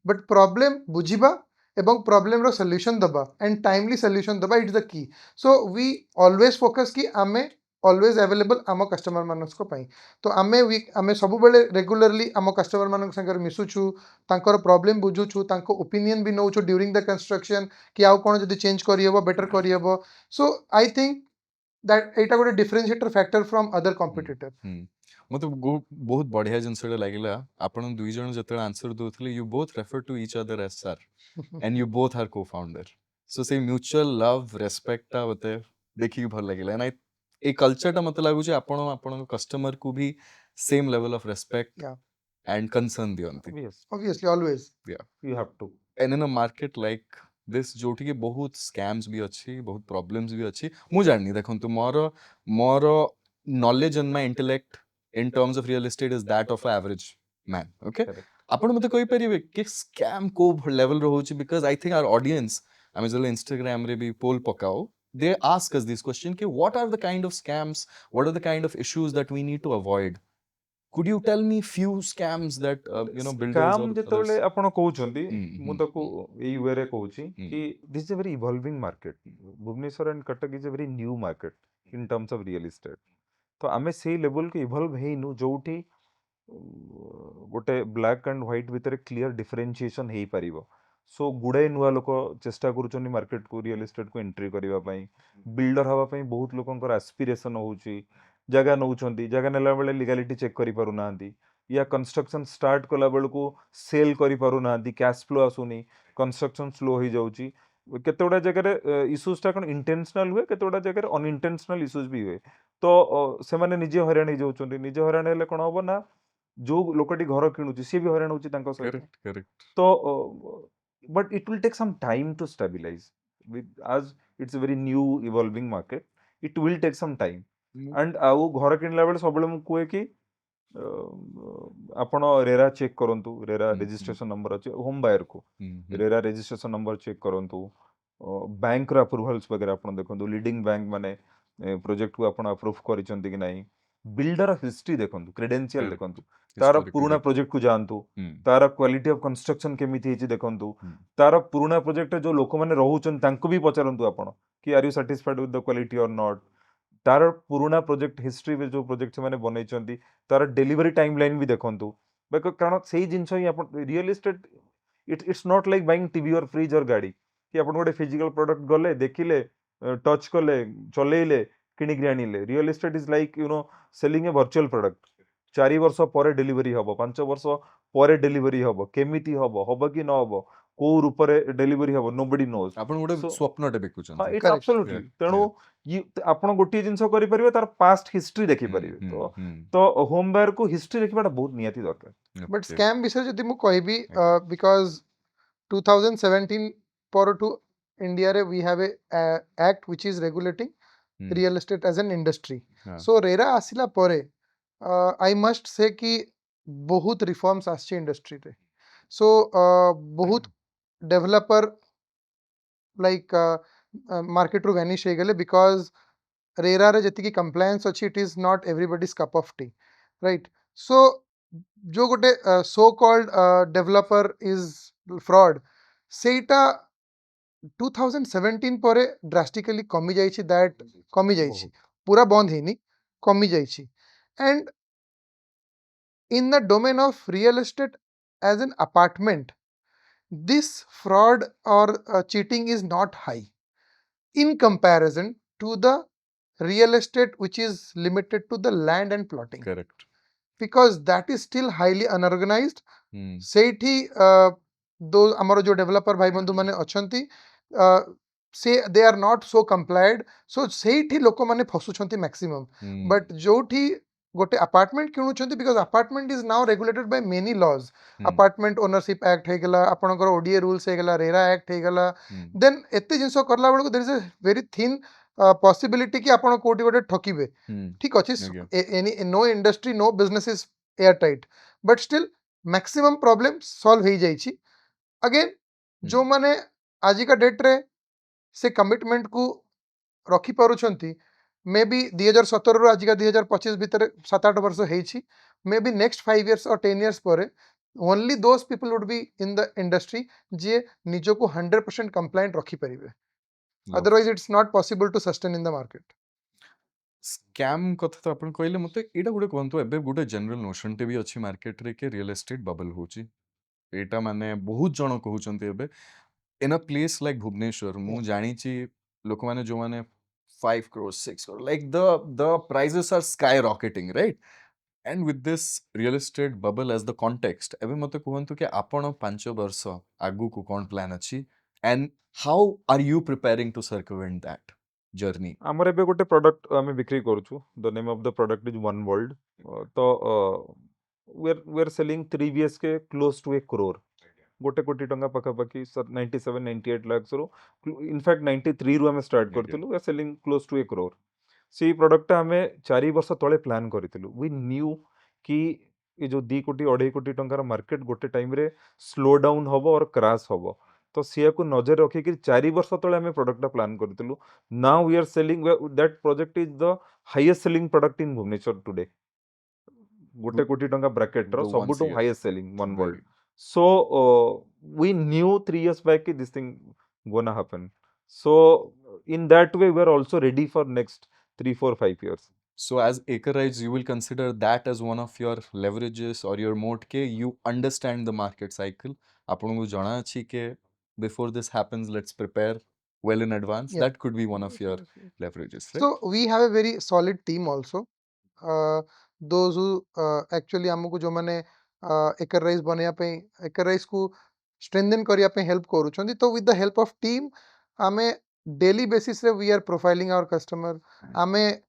[SPEAKER 1] but problem बुझिबा एवं problem रो solution दबा and timely solution दबा it's the key so we always focus कि आमे ऑलवेज अवेलेबल आम कस्टमर मानस को पाई तो आमे सब बेले रेगुलरली आम कस्टमर मानक संगे मिसुछु तांकर प्रॉब्लम बुझुछु तांको ओपिनियन भी नउछु ड्यूरिंग द कंस्ट्रक्शन कि आउ कोन जदी चेंज करि हेबो बेटर करि हेबो सो आई थिंक दैट एटा गोटे differentiator factor from other competitor
[SPEAKER 3] मते बहुत बढ़िया जिनसटा लागिला आपण दुई जण जतले आंसर दोथले you both refer to each other as sir and you both are co-founder so say mutual love respect मते देखि भल लागिला एंड ए कल्चर मते लागु जे आपण कस्टमर को भी same level of respect
[SPEAKER 1] Yeah.
[SPEAKER 3] And concern दियंती
[SPEAKER 2] yes
[SPEAKER 1] obviously always
[SPEAKER 2] you have to
[SPEAKER 3] and in a market like this जोठी के बहुत स्कैम्स भी अच्छी बहुत प्रॉब्लम्स भी अच्छी मु जाननी देखंतु more more knowledge and my intellect in terms of real estate is that of average man okay
[SPEAKER 2] Correct.
[SPEAKER 3] आपण मते कहि परिबे कि स्कैम को लेवल रो होची because I think our audience आमे जले इंस्टाग्राम रे भी पोल पकाओ they ask us this question कि what are the kind of scams what are the kind of issues that we need to avoid could you tell me few scams that builders
[SPEAKER 2] scam
[SPEAKER 3] or
[SPEAKER 2] ଯେତେବେଳେ
[SPEAKER 3] others
[SPEAKER 2] ଆପଣ କହୁଛନ୍ତି ମୁଁ
[SPEAKER 3] ହୁଁ
[SPEAKER 2] ତାକୁ ଏଇ ୱେରେ କହୁଛି
[SPEAKER 3] ହୁଁ
[SPEAKER 2] କି this is a very evolving market Bhubaneswar and Cuttack is a very new market in terms of real estate ତ ଆମେ ସେଇ ଲେଭେଲକୁ ଇଭଲ୍ଭ ହେଇନୁ ଯୋଉଠି ଗୋଟେ ବ୍ଲାକ୍ ଆଣ୍ଡ ହ୍ୱାଇଟ୍ ଭିତରେ କ୍ଲିୟର ଡିଫରେନ୍ସିଏସନ୍ ହେଇପାରିବ ସୋ ଗୁଡ଼ାଏ ନୂଆ ଲୋକ ଚେଷ୍ଟା କରୁଛନ୍ତି ମାର୍କେଟକୁ ରିଅଲ ଇଷ୍ଟେଟ୍କୁ ଏଣ୍ଟ୍ରି କରିବା ପାଇଁ ବିଲ୍ଡର ହେବା ପାଇଁ ବହୁତ ଲୋକଙ୍କର ଆସ୍ପିରେସନ୍ ହେଉଛି ଜାଗା ନେଉଛନ୍ତି ଜାଗା ନେଲା ବେଳେ ଲିଗାଲିଟି ଚେକ୍ କରିପାରୁନାହାନ୍ତି या कंस्ट्रक्शन स्टार्ट कला बेलू सेल करूना कैश फ्लो आसुनी कंस्ट्रक्शन स्लो हो जाऊँगी केतोड़ा जगह इश्यूजटा कौन इंटेंशनल हुए केतोड़ा जगह अनइंटेंशनल इश्यूज भी हुए तो से माने निजे हैरान हो जाउछन्ती निजे हैरान हेले कोन हबो ना जो लोकटी घर किणुची सी भी हैरान होची तांको सहित
[SPEAKER 3] correct correct
[SPEAKER 2] तो but it will take some time to stabilize आज it's a very new evolving market it will take some time and आउ घर किणला बेले सब मु कहे कि ଆପଣ रेरा चेक करंतु रेरा रेजिस्ट्रेशन नंबर अच्छे होम बायर को रेरा रेजिस्ट्रेशन नंबर चेक करंतु बैंक रो अप्रूवल्स वगैरह आपण देखंतु लीडिंग बैंक माने प्रोजेक्ट को आपण अप्रूव करिसंती कि नाही बिल्डर हिस्ट्री देखंतु क्रेडेंशियल
[SPEAKER 3] Correct.
[SPEAKER 2] देखंतु तार
[SPEAKER 3] Historical
[SPEAKER 2] पुराना
[SPEAKER 3] record.
[SPEAKER 2] प्रोजेक्ट को जानतु
[SPEAKER 3] Hmm.
[SPEAKER 2] तार क्वालिटी ऑफ कंस्ट्रक्शन केमिति हेची देखंतु तार पुराना प्रोजेक्ट जो लोक माने रहउछन तांको भी पचारंतु आपण कि are you satisfied with the quality or not तार पुराना प्रोजेक्ट हिस्ट्री में जो प्रोजेक्ट से बनई तार डेलीवरी टाइम लाइन भी देखंतु कारण से जिन real estate it's not like buying TV और फ्रिज और गाड़ी कि आप गोटे फिजिकल प्रोडक्ट गले देखिले टच कले चलेइले किणिक आनिले real estate is like selling a virtual product 4 वर्ष पर डेलीवरी हम 5 वर्ष पर डेलीवरी हम केमिति हम कि न हम को रूप डेलीवरी हम नोबडी नोज
[SPEAKER 3] आपण गोटे
[SPEAKER 2] So-
[SPEAKER 3] स्वप्नटे बिकुचंती
[SPEAKER 2] इट्स
[SPEAKER 1] Correct.
[SPEAKER 2] एब्सोल्युटली
[SPEAKER 3] Yeah,
[SPEAKER 2] तेणु आपण गोटे जिनस करि परिबे तार पास्ट हिस्ट्री देखि परिबे तो होम बायर को हिस्ट्री देखिबाटा बहुत नियति दरकार
[SPEAKER 1] बट स्कैम विषय जदि मु कहबी बिकॉज 2017 पर टू इंडिया रे we have a act which is regulating real estate as an industry
[SPEAKER 3] Yeah.
[SPEAKER 1] So RERA आसिला परे आई मस्ट से कि बहुत रिफॉर्म्स आछे इंडस्ट्री रे सो बहुत डेवलपर लाइक मार्केट रू वैनिश हो गले बिकॉज रेरा रे जति की कंप्लायंस अच्छी it is not everybody's cup of T right so जो गोटे so called developer is fraud सेटा 2017 परे ड्रास्टिकली कमी जाइछि दैट कमी जाइछि पूरा बंद हेनी कमी जाइछि and in the domain of real estate as an apartment this fraud or cheating is not high in comparison to the real estate which is limited to the land and plotting
[SPEAKER 3] correct
[SPEAKER 1] because that is still highly unorganized ସେଇଠି दो ଆମର जो developer भाई बंधु माने अछंती से they are not so कंप्लायड सो ସେଇଠି लोक माने फसुछंती मैक्सिमम बट जोठी गोटे अपार्टमेंट किणुछंती because apartment is now regulated by many laws apartment ownership act हेगला आपनकर ओडीए रूल्स हेगला रेरा एक्ट हेगला देन एते जिंस करला बेलको there is a very thin possibility कि आपण कोटी गोटे ठकिबे ठीक अछि any no industry no business is air tight but still maximum problem solve हो जाइछि अगेन जो माने आज का डेट रे से कमिटमेंट को रखी पारुछंती मे बी 2017 रु आज का 2025 भीतर 7-8 वर्ष हेछि मे बी नेक्स्ट 5 इयर्स और 10 इयर्स पर only those people would be in the industry जे निजो को 100% कंप्लायंट रखी परिबे otherwise it's not possible to sustain in the market
[SPEAKER 3] scam कथा तो आपण कहले मते एटा गुटे कोंतो एबे गुटे जनरल नोशन टे भी अछि मार्केट रे के रियल एस्टेट बबल होची एटा माने बहुत जण कहउचंती एबे इन अ प्लेस लाइक भुवनेश्वर मु जानी छी लोक माने जो माने 5 crore 6 crore like the prices are skyrocketing right and with this real estate bubble as the context एबे मते कहंतु कि आपण 5 वर्ष आगु को कोन प्लान अछि and how are you preparing to circumvent that journey
[SPEAKER 2] आमर एबे गोटे प्रोडक्ट आमे बिक्री करूछु the name of the product is one world तो we are selling 3 BHK close to 1 crore गोटे कोटी टंका पाखापाखि 97 98 lakhs रो इनफैक्ट 93 रू आम स्टार्ट
[SPEAKER 3] Okay.
[SPEAKER 2] करथिलु we are selling close to 1 crore से प्रोडक्ट आम 4 वर्ष तले प्लान करथिलु वी न्यू कि ये जो 2 कोटी 2.5 कोटी टंकार मार्केट गोटे टाइम रे स्लो डाउन हबो और क्रैश हबो तो सिया को नजर रखी कि 4 वर्ष तले आम प्रोडक्ट प्लान करथिलु now we are selling that project is the highest selling product in Bhubaneswar today गोटे कोटी टंका ब्रैकेट रो
[SPEAKER 3] The one
[SPEAKER 2] सबुटो
[SPEAKER 3] CR.
[SPEAKER 2] Highest selling one world
[SPEAKER 3] Very.
[SPEAKER 2] so we knew 3 years back that this thing gonna happen so in that way we are also ready for next 3 4 5 years
[SPEAKER 3] So as Acrerise, you will consider that as one of your leverages or your moat ke you understand the market cycle. ଆପଣଙ୍କୁ ଜଣା ଅଛି કે before this happens, let's prepare well in advance.
[SPEAKER 1] Yeah.
[SPEAKER 3] That could be one of your leverages, right?
[SPEAKER 1] So we have a very solid team also. Those who actually हमको जो माने Acrerise बनेया पे Acrerise को strengthen करिया पे help करूछंदी तो with the help of team हमें daily basis रे we are profiling our customer हमें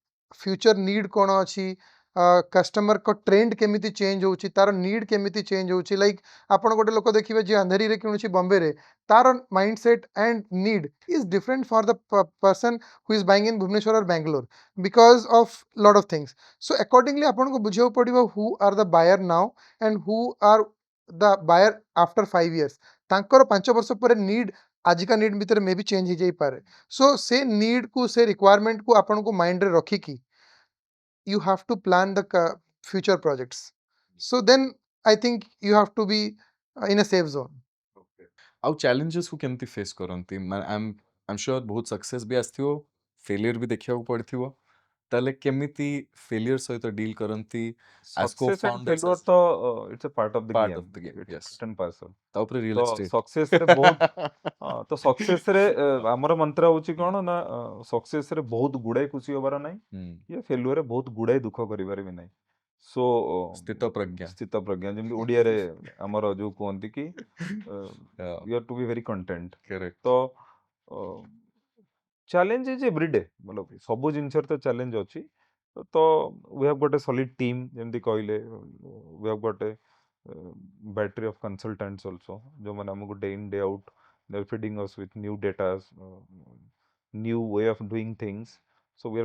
[SPEAKER 1] future need कोन अछि कस्टमर को ट्रेंड केमिति चेंज होउची तार नीड केमिति चेंज होउची लाइक आपण गोटे लोक देखिबे जे अंधेरी रे किनुची बॉम्बे रे तार mindset and need is different for the person who is buying in Bhubaneswar or Bangalore because of lot of things. So accordingly आपन को बुझियो पड़िबो who are the buyer now and who are the buyer after 5 years. तांकर 5 वर्ष पर need आज का need भीतर मे भी चेंज हो जाई पारे सो से नीड को से रिक्वायरमेंट को आपन को माइंड रे रखी की you have to plan the future projects. So then I think you have to be in a safe zone.
[SPEAKER 3] ଆଉ challenges କୁ କେମିତି face କରନ୍ତି I'm sure ବହୁତ success ବି ଆସିଥିବ failure ବି ଦେଖିବାକୁ ପଡିଥିବ ତାହେଲେ କେମିତି failure ସହିତ deal କରନ୍ତି as
[SPEAKER 2] success and
[SPEAKER 3] co-founders
[SPEAKER 2] failure
[SPEAKER 3] as
[SPEAKER 2] तो it's a part of the
[SPEAKER 3] part
[SPEAKER 2] game
[SPEAKER 3] of the game,
[SPEAKER 2] it's
[SPEAKER 3] yes.
[SPEAKER 2] part and parcel
[SPEAKER 3] ତା ଉପରେ real
[SPEAKER 2] तो
[SPEAKER 3] estate
[SPEAKER 2] सक्सेस रे बहुत तो सक्सेस रे हमर मंत्र होची कोन ना सक्सेस रे बहुत गुडे खुशी होबार नाही
[SPEAKER 3] ହୁଁ,
[SPEAKER 2] ये फेल्युअर रे बहुत गुडे दुख करिबार भी नाही सो
[SPEAKER 3] ସ୍ଥିତ प्रज्ञା
[SPEAKER 2] स्थित प्रज्ञा जेमति ओडिया रे हमर जो कोहंती कि
[SPEAKER 3] Yeah,
[SPEAKER 2] you have to be very content
[SPEAKER 3] correct.
[SPEAKER 2] तो चैलेंज इज एवरीडे मतलब सब जिनस तो चैलेंज अच्छी तो we have got a solid team जेमती कहले we have got a battery of consultants also जो माने हमको day in day out they are feeding us with new data new way of doing things so we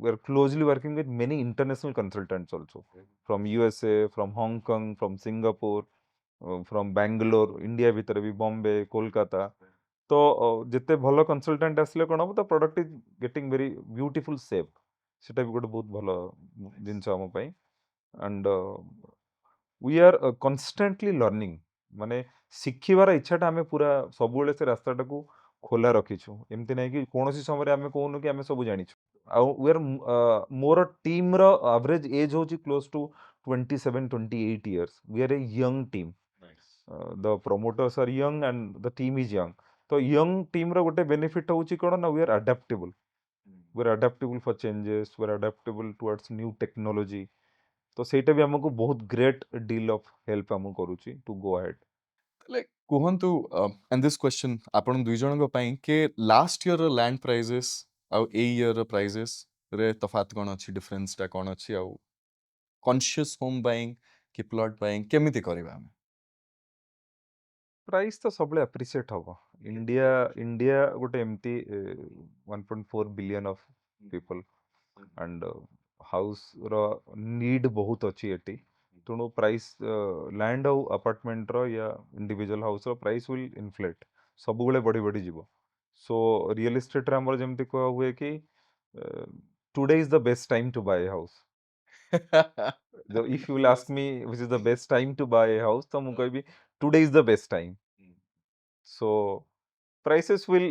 [SPEAKER 2] are closely working with many international consultants also from USA from Hong Kong from Singapore from Bangalore India भीतर भी Bombay Kolkata तो जिते भल consultant आसले कोन हम तो product is getting very beautiful shape सेटा भी गोटे बहुत भल जिनस हम पई एंड वी आर कन्स्टेंटली लर्निंग माने शिखिबार इच्छाटा आमे पूरा सबुले से रास्ताटा को खोला रखिछु एमती नै कि कोनोसी समय आमे कोनु कि आमे सब जानिछु आ वी आर मोर टीम रो एवरेज एज होची close to 27 28 years we are a young team the promoters are young and the team is young तो young team रो गोटे benefit होची कोन ना we are adaptable for changes we are adaptable towards new technology तो सेटा भी हमको बहुत great deal of help हमको करूची टू गो अहेड
[SPEAKER 3] ତାହେଲେ କୁହନ୍ତୁ and this question ଆପଣ ଦୁଇ ଜଣଙ୍କ ପାଇଁ કે last year ର land prices ଆଉ ଏଇ year ର prices ରେ ତଫାତ କ'ଣ ଅଛି difference ଟା କ'ଣ ଅଛି ଆଉ conscious home buying କି plot buying କେମିତି କରିବା ଆମେ
[SPEAKER 2] प्राइस तो सबले अप्रिशिएट हबो इंडिया गोटे एमती 1.4 billion of people and house रो नीड बहुत अच्छी एटी तेणु प्राइस लैंड आउ अपार्टमेंट रो या इंडिविजुअल हाउस रो प्राइस विल इन्फ्लेट सब बेले बढ़ी बढ़ी जीवो सो रियल एस्टेट रे हमर जेमती कह हुए कि today is the best time to buy house if you will ask me which is the best time to buy a house तो मैं कहबी today is the best time so prices will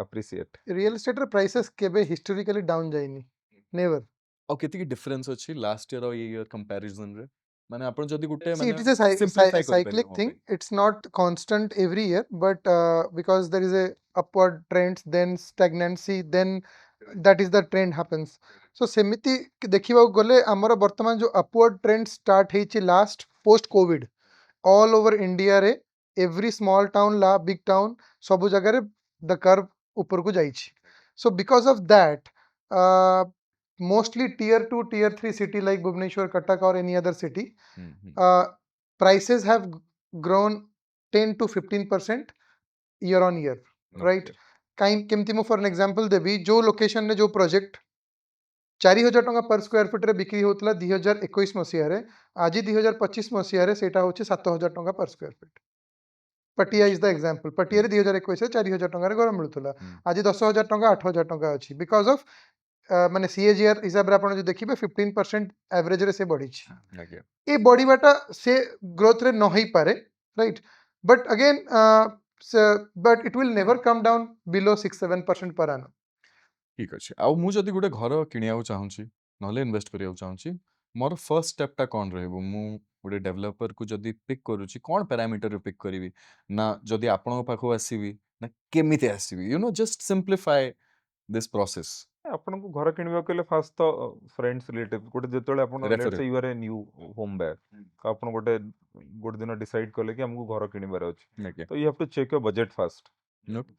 [SPEAKER 2] appreciate
[SPEAKER 1] Real estate रे prices केबे historically down जाइनी never.
[SPEAKER 3] ଆଉ କେତିକି difference ଅଛି last year ଆଉ ଏଇ year comparison ରେ ମାନେ ଆପଣ ଯଦି ଗୋଟେ
[SPEAKER 1] See,
[SPEAKER 3] ମାନେ
[SPEAKER 1] it is a
[SPEAKER 3] simplify
[SPEAKER 1] cyclic
[SPEAKER 3] କରିପାରିବେ
[SPEAKER 1] thing. It's not constant every year, but because there is a upward trend, then stagnancy, then that is the trend happens. So सेमिति देखिबा गले हमर वर्तमान जो upward trend start हेछि last post covid all over India रे every small town la big town सब जगह रे the curve ऊपर को जाइछि. So because of that mostly tier 2 tier 3 city like Bhubaneswar Cuttack or any other city prices have grown 10 to 15% year on year, right? कहीं केमती मु for an example देबी जो लोकेशन ने जो प्रोजेक्ट 4000 टंका पर स्क्वायर फुट रे बिक्री होतला 2021 मसिया रे आज 2025 मसिया रे सेटा होचे 7000 टंका पर स्क्वायर फुट पटिया इज द एग्जांपल पटिया रे 2021 रे 4000 टंका रे घर मिलुतला आज 10000 टंका 8000 टंका अछि बिकॉज ऑफ माने सीएजीआर हिसाब रे आपण जो देखिबे 15% एवरेज रे से बढ़ी छी ए बढ़ीबाटा से ग्रोथ रे न ही पारे right but again but it will never come down below 6-7% पर annum
[SPEAKER 3] ठीक अच्छे आउ मु जदि गोटे घर किनिया चाहूँगी नहले इन्वेस्ट करिया चाहूँगी मोर फर्स्ट स्टेपटा कौन रहबो मु गोटे डेवलपर को जदि पिक करूची कौन पैरामीटर रे पिक करिवि ना जदि आपन पाखो आसीबी ना केमिते आसीबी you know just simplify this process
[SPEAKER 2] आपण को घर किनबा केले फास्ट तो फ्रेंड्स रिलेटिव गोटे जेतले आपण
[SPEAKER 3] Refer
[SPEAKER 2] let's say you are a new home buyer तो आपण गोटे गोटे दिन डिसाइड करले कि हमको घर किनबार अछि तो you have to check your budget fast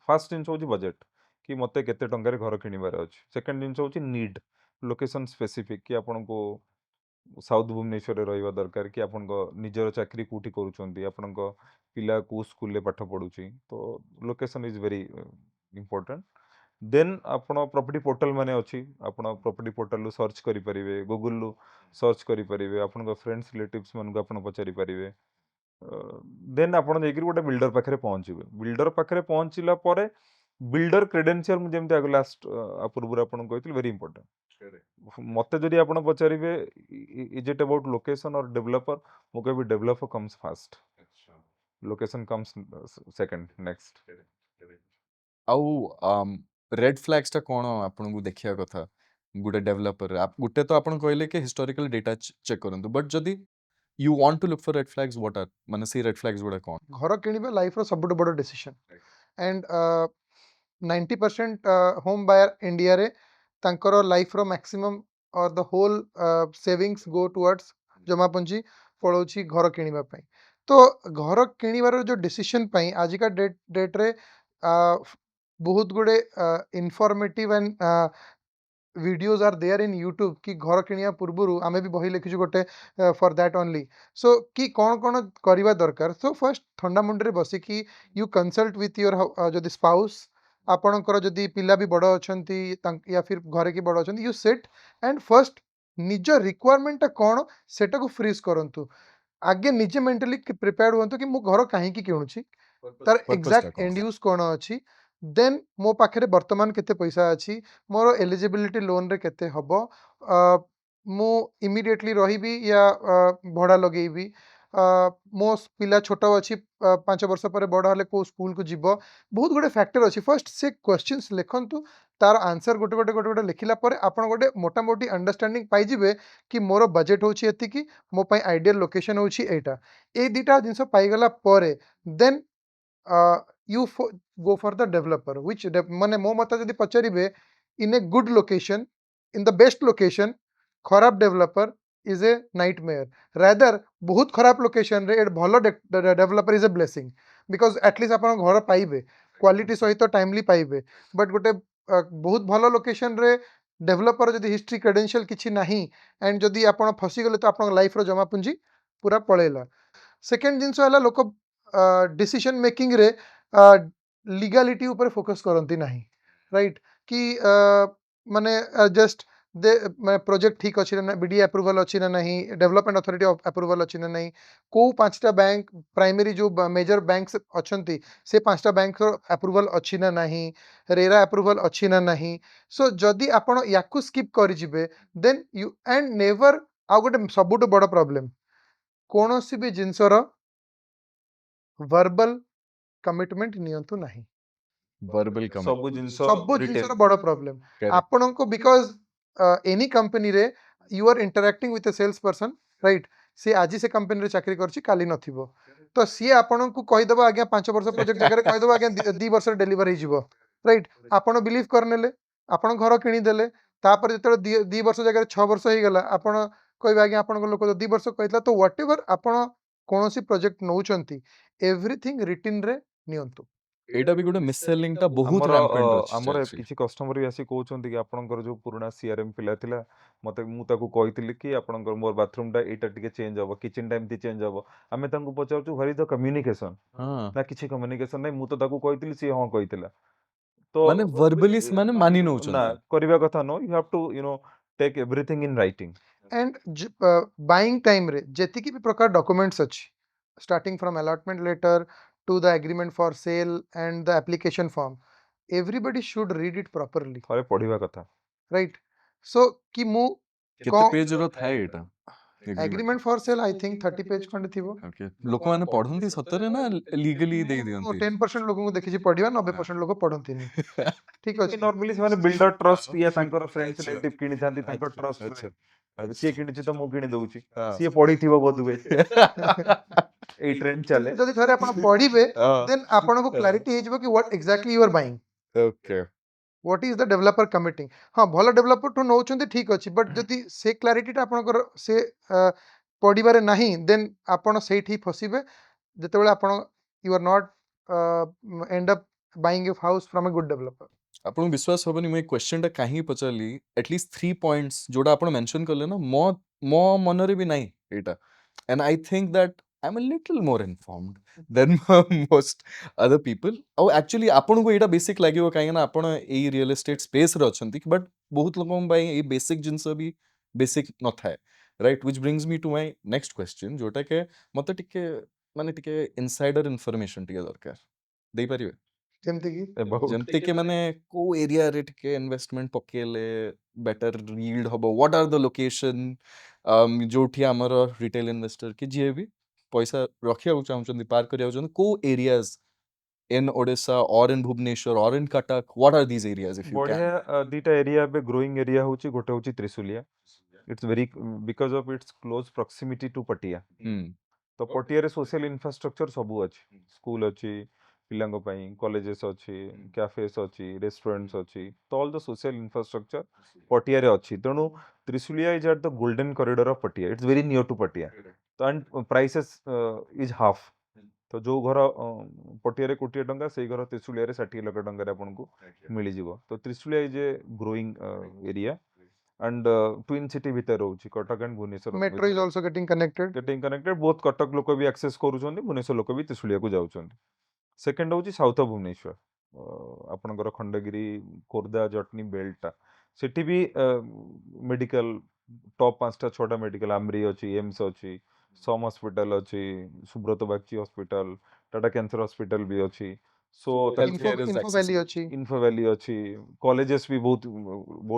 [SPEAKER 2] fast जिंस होची बजट कि मते केते टंका रे घर किनबार अछि सेकंड जिंस होची नीड लोकेशन स्पेसिफिक कि आपण को साउथ भुवनेश्वर रे रहइबा दरकार कि आपण को निजर चाकरी कोठी करूचंती आपण को पिला को स्कूल ले पाठ पढुची तो location is very important then आपण प्रॉपर्टी पोर्टल माने अछि आपण प्रॉपर्टी पोर्टल लो सर्च करि परिबे गूगल लो सर्च करि परिबे आपण को फ्रेंड्स रिलेटिव्स मन को आपण पचारि परिबे देन आपण जेकि गोटे बिल्डर पाखरे पहुंचबे बिल्डर पाखरे पहुंचिला परे बिल्डर क्रेडेंशियल मु जेमते आगो लास्ट पूर्व आपण कहथिल वेरी इंपोर्टेंट मते जदि आपण पचारिबे इज इट अबाउट लोकेशन और डेवलपर मु कहबी developer comes fast location comes second next
[SPEAKER 3] आउ रेड फ्लैग्स टा कोन आपन को देखिया कथा गुटे डेवलपर आप गुटे तो आपन कहले के हिस्टोरिकल डेटा चेक करंतु बट जदि you want to look for red flags what are माने सी रेड फ्लैग्स गुडा कोन
[SPEAKER 1] घर किनिबा लाइफ रो सबुठ बड़ decision and 90% home buyer India रे तांकर लाइफ रो maximum or the whole savings go towards जमा पूंजी पळौची घर किनिबा पई तो घर किनिबार जो डिसीजन पई आजिका डेट रे बहुत गुडे informative and videos are there in YouTube कि घर किनिया पूर्वरु आमे भी बही लिखिछु गोटे फॉर दैट ओनली सो कि कोन कोन करिवा दरकार सो फर्स्ट ठंडा मुंड रे बसी कि यू कंसल्ट विथ योर जदि स्पाउस आपणकर जदि पिला भी बड़ अछंती या फिर घरे की बड़ अछंती यू सिट एंड फर्स्ट निज रिक्वायरमेंट कोन सेटा को फ्रीज करंतु आगे निजे मेंटली प्रिपेयर्ड होंतु कि मु घर काहे की किणुची तार एग्जैक्ट एंड यूज कोन अछि देन मो पाखरे वर्तमान केते पैसा अछि मोर एलिजिबिलिटी लोन रे केते हबो मु इमिडिएटली रहिबी या भड़ा लगेबी मो पिला छोट अछि 5 वर्ष पर बड़ हले को स्कूल को जीवो बहुत गुडे फैक्टर अछि फर्स्ट से क्वेश्चंस लिखंतु तार आंसर गोटे गोटे गोटे गोटे लिखिला पर आपण गोटे मोटा मोटी अंडरस्टैंडिंग पाई जिवे कि मोर बजट होछि एति कि मो पई आइडियल लोकेशन होछि एटा ए दिटा जिंस पाई गला परे then you go for the developer which माने मो मत जदि पचारिबे in a good location in the best location खराब developer is a nightmare rather बहुत खराब location रे भलो developer is a blessing because at least आपण घर पाइबे क्वालिटी सहित टाइमली पाइबे बट गोटे बहुत भलो लोकेशन रे डेवलपर जदि हिस्ट्री क्रेडेंशियल किछि नाही एंड जदि आपण फसी गले तो आपण लाइफ रो जमा पूंजी पूरा पळेला सेकंड जिंस हला लोक डिसीजन मेकिंग रे लीगलिटी ऊपर फोकस करती नहीं राइट कि माने जस्ट दे माने प्रोजेक्ट ठीक अच्छी ना बीडीए अप्रूवल अच्छी ना नहीं डेवलपमेंट अथॉरिटी अप्रूवल अच्छी ना नहीं को पांचटा बैंक प्राइमरी जो मेजर बैंक्स अच्छंती से पांचटा बैंक अप्रूवल अच्छी ना नहीं रेरा अप्रूवल अच्छी ना नहीं सो जदि आपण याकू स्किप करि जिवे देन यू एंड नेवर आ गोटे सबुठ बड़ प्रॉब्लम कोनोसी भी जिंसर वर्बल कमिटमेंट नियंतु नहीं
[SPEAKER 3] वर्बल
[SPEAKER 2] सब जिंस
[SPEAKER 1] सब जिंसर बड़ प्रॉब्लम आपण को बिकॉज एनी कंपनी रे you are interacting with a sales person right से आज से कंपनी रे चाकरी करछि काली नथिबो तो सी आपण को कहि दबो आज्ञा 5 वर्ष प्रोजेक्ट जगह कहि दबो आज्ञा 2 वर्ष डिलीवर हो जिवो राइट आपण बिलीव करनेले आपण घर किनी देले तापर जते 2 वर्ष जगह 6 वर्ष हो गला आपण कहबा आज्ञा आपण को लोक 2 वर्ष कहतला तो व्हाटएवर आपण कोनोसी प्रोजेक्ट नौचंती एवरीथिंग रिटन रे नियंतु
[SPEAKER 3] ଏଇଟା ବି ଗୋଟେ ମିସ୍ ସେଲିଂ ଟା ବହୁତ
[SPEAKER 2] ଆମର
[SPEAKER 3] rampant ଅଛି
[SPEAKER 2] ଆମର
[SPEAKER 3] ଚାଲିଛି।
[SPEAKER 2] କିଛି କଷ୍ଟମର ବି ଆସି କହୁଛନ୍ତି କି ଆପଣଙ୍କର ଯୋଉ ପୁରୁଣା CRM ପିଲା ଥିଲା ମତେ ମୁଁ ତାକୁ କହିଥିଲି କି ଆପଣଙ୍କର ମୋର ବାଥରୁମ ଟା ଏଇଟା ଟିକେ ଚେଞ୍ଜ ହବ କିଚେନ ଟା ଏମିତି ଚେଞ୍ଜ ହବ ଆମେ ତାଙ୍କୁ ପଚାରୁଛୁ ହ୍ୱାଟ ଇଜ ଦ କମ୍ୟୁନିକେସନ
[SPEAKER 3] ହଁ
[SPEAKER 2] ନା କିଛି କମ୍ୟୁନିକେସନ ନାହିଁ ମୁଁ ତ ତାକୁ କହିଥିଲି ସିଏ ହଁ କହିଥିଲା ତ
[SPEAKER 3] ମାନେ verbally ସେମାନେ ମାନି
[SPEAKER 2] ନା
[SPEAKER 3] ନଉଛନ୍ତି।
[SPEAKER 2] କରିବା କଥା ନୁହଁ you have to take everything in writing
[SPEAKER 1] and buying time रे जेतिकी भी प्रकार डॉक्यूमेंट्स अच्छी starting from allotment letter to the agreement for sale and the application form everybody should read it properly
[SPEAKER 2] ଥରେ ପଢିବା କଥା
[SPEAKER 1] राइट सो कि मु
[SPEAKER 3] କେତେ ପେଜ ର ଥାଏ ଏଇଟା agreement?
[SPEAKER 1] Agreement for cell I think 30 page खंड थिबो
[SPEAKER 3] Okay. ଲୋକମାନେ ପଢନ୍ତି ସତରେ ନା ଲିଗାଲି ଦେଇ ଦିଅନ୍ତି?
[SPEAKER 1] 10% लोगों को देखिछि पढ़िबा 90% लोग पढ़ंती नहीं ठीक अछि
[SPEAKER 2] ନର୍ମାଲି ସେମାନେ ବିଲ୍ଡର ଟ୍ରଷ୍ଟ ଇଏ ତାଙ୍କର ଫ୍ରେଣ୍ଡସ୍ ରିଲେଟିଭ କିଣିଥାନ୍ତି ତାଙ୍କ ଟ୍ରଷ୍ଟ ସିଏ କିଣିଛି ତ ମୁଁ କିଣି ଦଉଛି ସିଏ ପଢିଥିବ ବୋଧହୁଏ ଏଇ ଟ୍ରେଣ୍ଡ ଚାଲେ
[SPEAKER 1] जदि थरे आपण पढ़िबे
[SPEAKER 3] ହଁ।
[SPEAKER 1] देन आपण को क्लैरिटी हे जिवो कि what exactly you are buying
[SPEAKER 3] Okay.
[SPEAKER 1] What is the developer committing हाँ भल डेवलपर टू नौचंती ठीक अछि बट जदि से क्लैरिटीटा आपणकर से पढ़िबारे नाही देन आपण सेठी फसिबे जेतेबेले आपण you are not end up buying a house from a good developer
[SPEAKER 3] ଆପଣଙ୍କୁ ବିଶ୍ୱାସ ହବନି ମୁଁ ଏ କ୍ୱେଶ୍ଚନଟା କାହିଁକି ପଚାରିଲି ଏଟଲିଷ୍ଟ 3 ପଏଣ୍ଟସ୍ ଯୋଉଟା ଆପଣ ମେନସନ୍ କଲେ ନା ମୋ ମନରେ ବି ନାହିଁ ଏଇଟା and I think that I'm a little more informed than most other people ଆଉ actually ଆପଣଙ୍କୁ ଏଇଟା ବେସିକ୍ ଲାଗିବ କାହିଁକି ନା ଆପଣ ଏଇ ରିଅଲ ଏଷ୍ଟେଟ୍ ସ୍ପେସରେ ଅଛନ୍ତି ବଟ୍ ବହୁତ ଲୋକଙ୍କ ପାଇଁ ଏଇ ବେସିକ୍ ଜିନିଷ ବି ବେସିକ୍ ନଥାଏ right which brings me to my next question ଯୋଉଟା କି ମତେ ଟିକେ ମାନେ ଟିକେ ଇନସାଇଡର ଇନଫର୍ମେସନ୍ ଟିକେ ଦରକାର ଦେଇପାରିବେ
[SPEAKER 1] जेमति कि
[SPEAKER 3] ଯେମିତି କି ମାନେ କୋଉ ଏରିଆରେ ଟିକେ ଇନଭେଷ୍ଟମେଣ୍ଟ ପକେଇଲେ ବେଟର yield ହବ what are the location ଯୋଉଠି ଆମର ରିଟେଲ ଇନଭେଷ୍ଟର କି ଯିଏ ବି ପଇସା ରଖିବାକୁ ଚାହୁଁଛନ୍ତି ପାର୍କ କରିବାକୁ ଚାହୁଁଛନ୍ତି କୋଉ areas in Odisha or in Bhubaneswar or in Cuttack what are these areas if you can
[SPEAKER 2] ବଢିଆ ଦିଟା ଏରିଆ ଏବେ ଗ୍ରୋଇଂ ଏରିଆ ହଉଛି ଗୋଟେ ହଉଛି Trisulia it's very because of it's close proximity to Patia
[SPEAKER 3] Hmm.
[SPEAKER 2] ତ ପଟିଆରେ ସୋସିଆଲ ଇନଫ୍ରାଷ୍ଟ୍ରକ୍ଚର ସବୁ ଅଛି ସ୍କୁଲ ଅଛି ପିଲାଙ୍କ ପାଇଁ କଲେଜେସ୍ ଅଛି କ୍ୟାଫେସ୍ ଅଛି ରେଷ୍ଟୁରାଣ୍ଟସ୍ ଅଛି ତ ଅଲ୍ ଦ ସୋସିଆଲ ଇନଫ୍ରାଷ୍ଟ୍ରକ୍ଚର ପଟିଆରେ ଅଛି ତେଣୁ Trisulia is at the golden corridor of Patia it's very near to Patia ତ ଆଣ୍ଡ ପ୍ରାଇସେସ୍ ଇଜ୍ ହାଫ୍ ତ ଯୋଉ ଘର ପଟିଆରେ 1,00,00,000 ଟଙ୍କା ସେଇ ଘର ତ୍ରିଶୁଳିଆରେ 60 ଲକ୍ଷ ଟଙ୍କାରେ ଆପଣଙ୍କୁ ମିଳିଯିବ ତ Trisulia is a growing area and twin city ଭିତରେ ରହୁଛି Cuttack and Bhubaneswar
[SPEAKER 1] metro is also getting connected
[SPEAKER 2] getting connected ବହୁତ କଟକ ଲୋକ ବି ଆକ୍ସେସ୍ କରୁଛନ୍ତି ଭୁବନେଶ୍ୱର ଲୋକ ବି ତ୍ରିଶୁଳିଆକୁ ଯାଉଛନ୍ତି ସେକେଣ୍ଡ ହଉଛି ସାଉଥ ଅଫ୍ ଭୁବନେଶ୍ୱର ଆପଣଙ୍କର ଖଣ୍ଡଗିରି ଖୋର୍ଦ୍ଧା ଜଟନୀ ବେଲ୍ଟଟା ସେଠି ବି ମେଡିକାଲ ଟପ୍ 5ଟା 6ଟା ମେଡିକାଲ ଆମରି ଅଛି ଏମ୍ସ ଅଛି ସମ୍ ହସ୍ପିଟାଲ ଅଛି Subrata Bagchi hospital Tata cancer hospital ବି ଅଛି so
[SPEAKER 3] Healthcare is
[SPEAKER 1] info valley
[SPEAKER 3] accessible.
[SPEAKER 1] अछि
[SPEAKER 2] ଇନଫୋ ଭ୍ୟାଲି ଅଛି କଲେଜେସ୍ ବି ବହୁତ